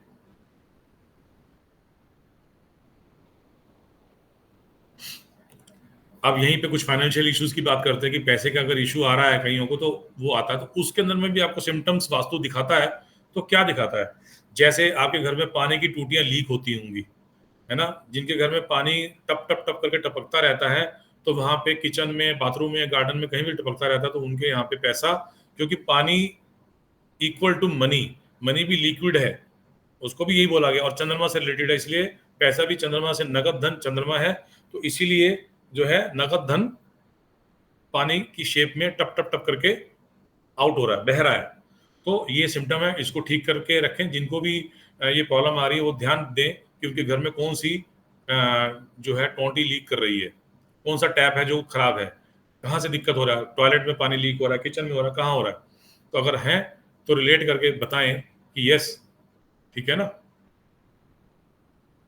S2: अब यहीं पे कुछ फाइनेंशियल इश्यूज की बात करते हैं कि पैसे का अगर इशू आ रहा है कईयों को तो वो आता है, तो उसके अंदर में भी आपको सिम्टम्स वास्तु दिखाता है। तो क्या दिखाता है? जैसे आपके घर में पानी की टूटियां लीक होती होंगी, है ना, जिनके घर में पानी टप टप टप करके टपकता रहता है, तो वहां पे किचन में, बाथरूम में, गार्डन में कहीं भी टपकता रहता है, तो उनके यहाँ पे पैसा, क्योंकि पानी इक्वल टू मनी, मनी भी लिक्विड है, उसको भी यही बोला गया, और चंद्रमा से रिलेटेड है, इसलिए पैसा भी चंद्रमा से, नगद धन चंद्रमा है, तो इसीलिए जो है नगद धन पानी की शेप में टप टप टप करके आउट हो रहा है, बह रहा है। तो ये सिम्टम है, इसको ठीक करके रखें। जिनको भी ये प्रॉब्लम आ रही है वो ध्यान दें कि उनके घर में कौन सी जो है टोंटी लीक कर रही है, कौन सा टैप है जो खराब है, कहाँ से दिक्कत हो रहा है, टॉयलेट में पानी लीक हो रहा है, किचन में हो रहा है, कहाँ हो रहा है। तो अगर है तो रिलेट करके बताएं कि यस, ठीक है ना।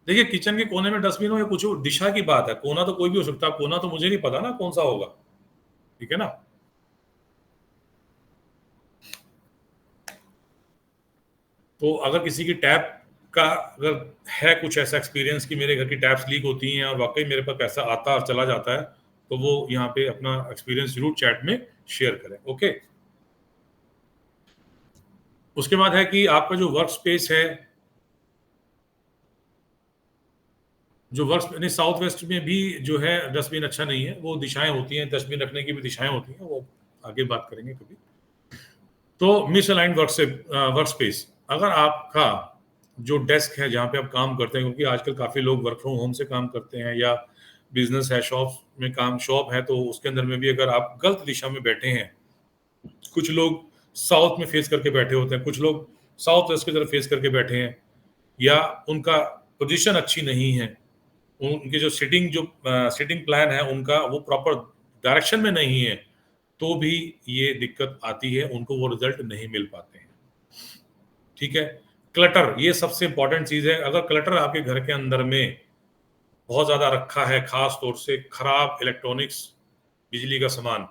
S2: देखिए, किचन के कोने में डस्टबिन हो या कुछ हो, दिशा की बात है, कोना तो कोई भी हो सकता है, कोना तो मुझे नहीं पता ना कौन सा होगा, ठीक है ना। तो अगर किसी की टैप का अगर है कुछ ऐसा एक्सपीरियंस कि मेरे घर की टैप्स लीक होती हैं और वाकई मेरे पास पैसा आता और चला जाता है, तो वो यहाँ पे अपना एक्सपीरियंस जरूर चैट में शेयर करें। ओके, उसके बाद है कि आपका जो वर्क स्पेस है, जो वर्क नहीं, साउथ वेस्ट में भी जो है डस्टबिन अच्छा नहीं है, वो दिशाएं होती हैं, डस्टबिन रखने की भी दिशाएं होती हैं, वो आगे बात करेंगे कभी। तो मिस अलाइंड वर्क स्पेस, अगर आपका जो डेस्क है जहाँ पे आप काम करते हैं, क्योंकि आजकल काफ़ी लोग वर्क फ्रॉम होम से काम करते हैं, या बिजनेस है, शॉप में काम, शॉप है, तो उसके अंदर में भी अगर आप गलत दिशा में बैठे हैं, कुछ लोग साउथ में फेस करके बैठे होते हैं, कुछ लोग साउथ वेस्ट की तरफ फेस करके बैठे हैं, या उनका पोजीशन अच्छी नहीं है, उनके जो सिटिंग प्लान है उनका वो प्रॉपर डायरेक्शन में नहीं है, तो भी ये दिक्कत आती है, उनको वो रिजल्ट नहीं मिल पाते हैं। ठीक है, क्लटर, ये सबसे इंपॉर्टेंट चीज है। अगर क्लटर आपके घर के अंदर में बहुत ज्यादा रखा है, खास तौर से खराब इलेक्ट्रॉनिक्स, बिजली का सामान,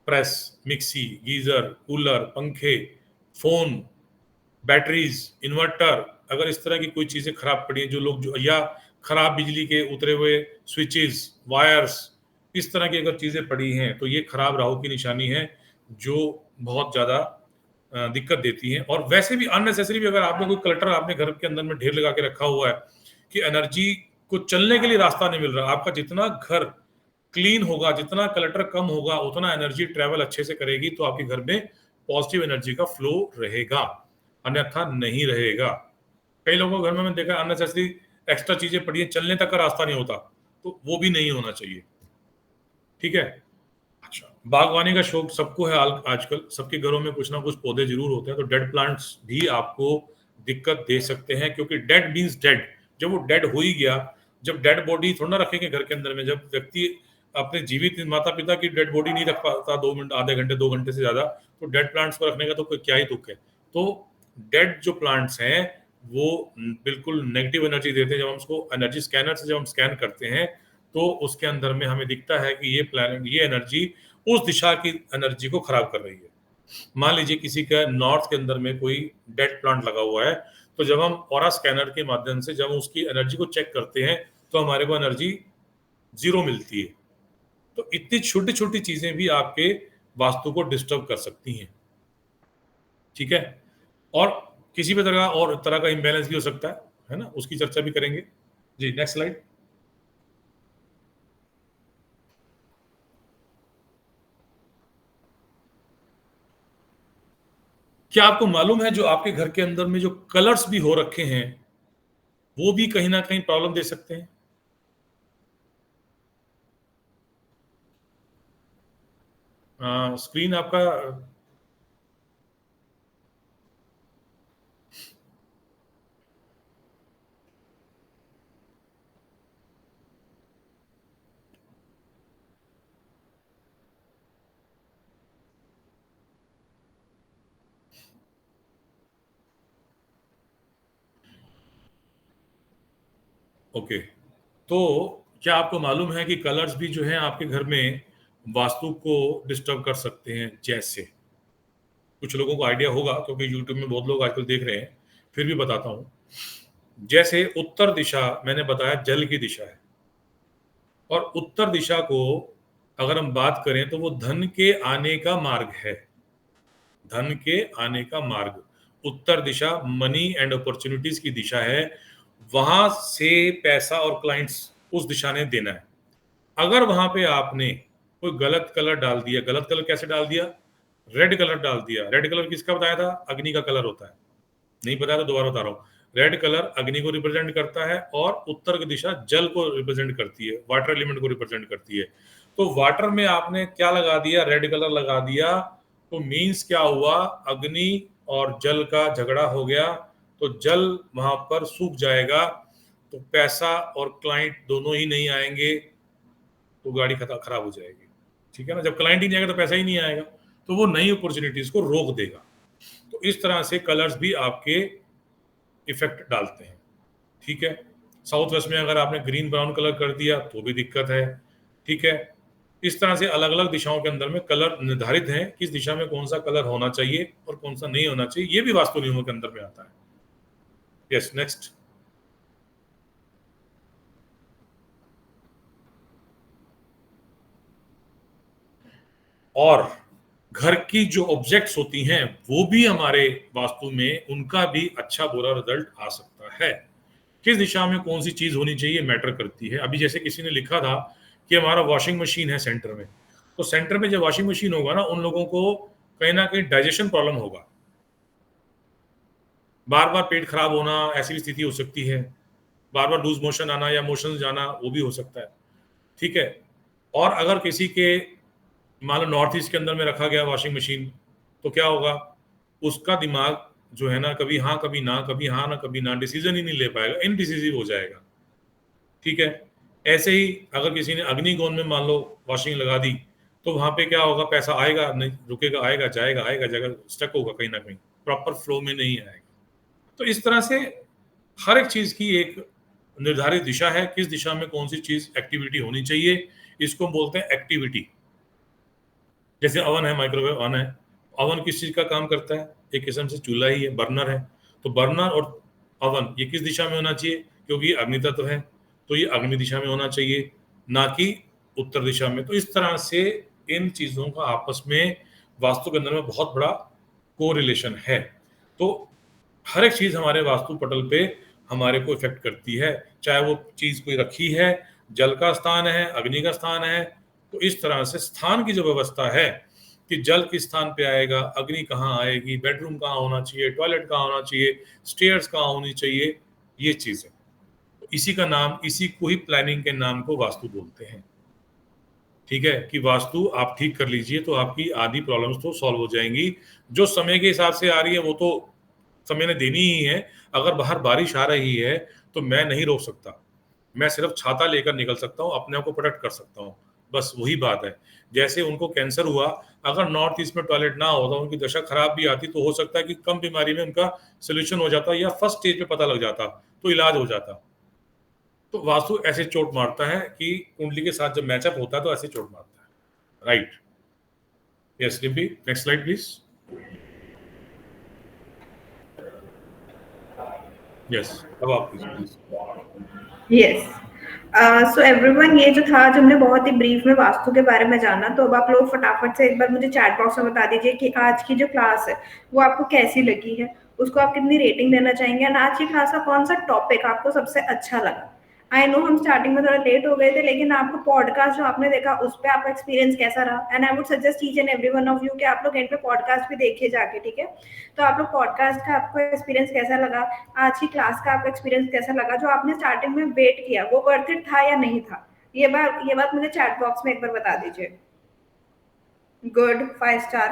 S2: प्रेस, मिक्सी, गीजर, कूलर, पंखे, फोन, बैटरीज, इन्वर्टर, अगर इस तरह की कोई चीजें खराब पड़ी हैं, जो लोग जो, या खराब बिजली के उतरे हुए स्विचेस, वायर्स, इस तरह की अगर चीजें पड़ी हैं, तो ये खराब राहु की निशानी है, जो बहुत ज्यादा दिक्कत देती हैं। और वैसे भी अननेसेसरी भी अगर आपने कोई क्लटर आपने घर के अंदर में ढेर लगा के रखा हुआ है कि एनर्जी को चलने के लिए रास्ता नहीं मिल रहा, आपका जितना घर क्लीन होगा, जितना क्लटर कम होगा, उतना एनर्जी ट्रेवल अच्छे से करेगी, तो आपके घर में पॉजिटिव एनर्जी का फ्लो रहेगा, अन्यथा नहीं रहेगा। कई लोगों के घर में मैंने देखा अननेसेसरी एक्स्ट्रा चीजें पड़ी हैं, चलने तक का रास्ता नहीं होता, तो वो भी नहीं होना चाहिए। ठीक है, अच्छा, बागवानी का शौक सबको है, आजकल सबके घरों में कुछ ना कुछ पौधे जरूर होते हैं, तो डेड प्लांट्स भी आपको दिक्कत दे सकते हैं, क्योंकि डेड मीन्स डेड, जब वो डेड हो ही गया, जब डेड बॉडी थोड़ा ना रखेंगे घर के अंदर में, जब व्यक्ति अपने जीवित माता पिता की डेड बॉडी नहीं रख पाता 2 मिनट, आधे घंटे, 2 घंटे से ज्यादा, तो डेड प्लांट्स को रखने का तो कोई क्या ही तुक है। तो डेड जो प्लांट्स हैं वो बिल्कुल नेगेटिव एनर्जी देते हैं। जब हम उसको एनर्जी स्कैनर से जब हम स्कैन करते हैं, तो उसके अंदर में हमें दिखता है कि ये प्लैनेट, ये एनर्जी उस दिशा की एनर्जी को खराब कर रही है। मान लीजिए किसी का नॉर्थ के अंदर में कोई डेड प्लांट लगा हुआ है, तो जब हम ऑरा स्कैनर के माध्यम से जब उसकी एनर्जी को चेक करते हैं, तो हमारे को एनर्जी 0 मिलती है। तो इतनी छोटी छोटी चीजें भी आपके वास्तु को डिस्टर्ब कर सकती हैं। ठीक है, और किसी भी तरह का इम्बैलेंस भी हो सकता है ना, उसकी चर्चा भी करेंगे। जी, नेक्स्ट स्लाइड। क्या आपको मालूम है जो आपके घर के अंदर में जो कलर्स भी हो रखे हैं, वो भी कहीं ना कहीं प्रॉब्लम दे सकते हैं? स्क्रीन आपका ओके, तो क्या आपको मालूम है कि कलर्स भी जो हैं आपके घर में वास्तु को डिस्टर्ब कर सकते हैं? जैसे कुछ लोगों को आइडिया होगा क्योंकि यूट्यूब में बहुत लोग आजकल देख रहे हैं, फिर भी बताता हूँ। जैसे उत्तर दिशा मैंने बताया जल की दिशा है, और उत्तर दिशा को अगर हम बात करें तो वो धन के आने का मार्ग है। धन के आने का मार्ग, उत्तर दिशा मनी एंड अपॉर्चुनिटीज की दिशा है। वहां से पैसा और क्लाइंट्स उस दिशा ने देना है। अगर वहां पे आपने कोई गलत कलर डाल दिया, गलत कलर कैसे डाल दिया? रेड कलर डाल दिया। रेड कलर किसका बताया था? अग्नि का कलर होता है। नहीं पता तो दोबारा बता रहा हूँ। रेड कलर अग्नि को रिप्रेजेंट करता है और उत्तर की दिशा जल को रिप्रेजेंट करती है, वाटर एलिमेंट को रिप्रेजेंट करती है। तो वाटर में आपने क्या लगा दिया? रेड कलर लगा दिया। तो मीन्स क्या हुआ? अग्नि और जल का झगड़ा हो गया, तो जल वहां पर सूख जाएगा, तो पैसा और क्लाइंट दोनों ही नहीं आएंगे, तो गाड़ी खराब हो जाएगी। ठीक है ना? जब क्लाइंट ही नहीं आएगा तो पैसा ही नहीं आएगा, तो वो नई अपॉर्चुनिटीज को रोक देगा। तो इस तरह से कलर्स भी आपके इफेक्ट डालते हैं। ठीक है, साउथ वेस्ट में अगर आपने ग्रीन ब्राउन कलर कर दिया तो भी दिक्कत है। ठीक है, इस तरह से अलग अलग दिशाओं के अंदर में कलर निर्धारित हैं, किस दिशा में कौन सा कलर होना चाहिए और कौन सा नहीं होना चाहिए, ये भी वास्तु नियमों के अंदर में आता है। Yes, next. और घर की जो ऑब्जेक्ट्स होती हैं वो भी हमारे वास्तु में उनका भी अच्छा बुरा रिजल्ट आ सकता है। किस दिशा में कौन सी चीज होनी चाहिए मैटर करती है। अभी जैसे किसी ने लिखा था कि हमारा वॉशिंग मशीन है सेंटर में, तो सेंटर में जब वॉशिंग मशीन होगा ना, उन लोगों को कहीं ना कहीं डाइजेशन प्रॉब्लम होगा, बार बार पेट खराब होना, ऐसी भी स्थिति हो सकती है। बार बार लूज मोशन आना या मोशन जाना, वो भी हो सकता है। ठीक है, और अगर किसी के मान लो नॉर्थ ईस्ट के अंदर में रखा गया वॉशिंग मशीन, तो क्या होगा? उसका दिमाग जो है ना, कभी हाँ कभी ना, कभी हाँ ना कभी ना, डिसीजन ही नहीं ले पाएगा, इनडिसिसिव हो जाएगा। ठीक है, ऐसे ही अगर किसी ने अग्निकोण में मान लो वॉशिंग लगा दी, तो वहां पे क्या होगा? पैसा आएगा नहीं, रुकेगा, आएगा जाएगा, आएगा जाएगा, स्टक होगा कहीं ना कहीं, प्रॉपर फ्लो में नहीं आएगा। तो इस तरह से हर एक चीज की एक निर्धारित दिशा है, किस दिशा में कौन सी चीज एक्टिविटी होनी चाहिए, इसको हम बोलते हैं एक्टिविटी। जैसे अवन है, माइक्रोवेव अवन है, अवन किस चीज का काम करता है? एक किस्म से चूल्हा ही है, बर्नर है। तो बर्नर और अवन ये किस दिशा में होना चाहिए? क्योंकि ये अग्नि तत्व है, तो ये अग्नि दिशा में होना चाहिए, ना कि उत्तर दिशा में। तो इस तरह से इन चीजों का आपस में वास्तु के अंदर में बहुत बड़ा कोरिलेशन है। तो हर एक चीज हमारे वास्तु पटल पे हमारे को इफेक्ट करती है, चाहे वो चीज कोई रखी है, जल का स्थान है, अग्नि का स्थान है। तो इस तरह से स्थान की जो व्यवस्था है कि जल किस स्थान पे आएगा, अग्नि कहाँ आएगी, बेडरूम कहाँ होना चाहिए, टॉयलेट कहाँ होना चाहिए, स्टेयर्स कहाँ होनी चाहिए, ये चीजें, तो इसी का नाम, इसी को ही प्लानिंग के नाम को वास्तु बोलते हैं। ठीक है, कि वास्तु आप ठीक कर लीजिए तो आपकी आधी प्रॉब्लम्स तो सॉल्व हो जाएंगी। जो समय के हिसाब से आ रही है वो तो समय ने देनी ही है। अगर बाहर बारिश आ रही है तो मैं नहीं रोक सकता, मैं सिर्फ छाता लेकर निकल सकता हूँ, अपने आप को प्रोटेक्ट कर सकता हूँ, बस वही बात है। जैसे उनको कैंसर हुआ, अगर नॉर्थ ईस्ट में टॉयलेट ना होता, उनकी दशा खराब भी आती, तो हो सकता है कि कम बीमारी में उनका सोल्यूशन हो जाता या फर्स्ट स्टेज पे पता लग जाता, तो इलाज हो जाता। तो वास्तु ऐसे चोट मारता है कि कुंडली के साथ जब मैचअप होता है तो ऐसे चोट मारता है। Right, yes Dimpy, next slide please. Yes, अब आप प्लीज।
S1: यस, सो एवरीवन, ये जो था, जो हमने बहुत ही ब्रीफ में वास्तु के बारे में जाना, तो अब आप लोग फटाफट से एक बार मुझे चैट बॉक्स में बता दीजिए कि आज की जो क्लास है वो आपको कैसी लगी है, उसको आप कितनी रेटिंग देना चाहेंगे, और आज की क्लास का कौन सा टॉपिक आपको सबसे अच्छा लगा। आई नो हम स्टार्टिंग में थोड़ा लेट हो गए थे, लेकिन आपको पॉडकास्ट जो आपने देखा उस पर आपका एक्सपीरियंस कैसा रहा, and I would suggest each and every one of you कि आप लोग एंड पे पॉडकास्ट भी देखिए जाके। ठीक है, तो आप लोग पॉडकास्ट का आपको एक्सपीरियंस कैसा लगा, आज की क्लास का आपका एक्सपीरियंस कैसा लगा, जो आपने स्टार्टिंग में वेट किया वो वर्थ इट था या नहीं था, ये बात मुझे चैट बॉक्स में एक बार बता दीजिए। Good, 5 star.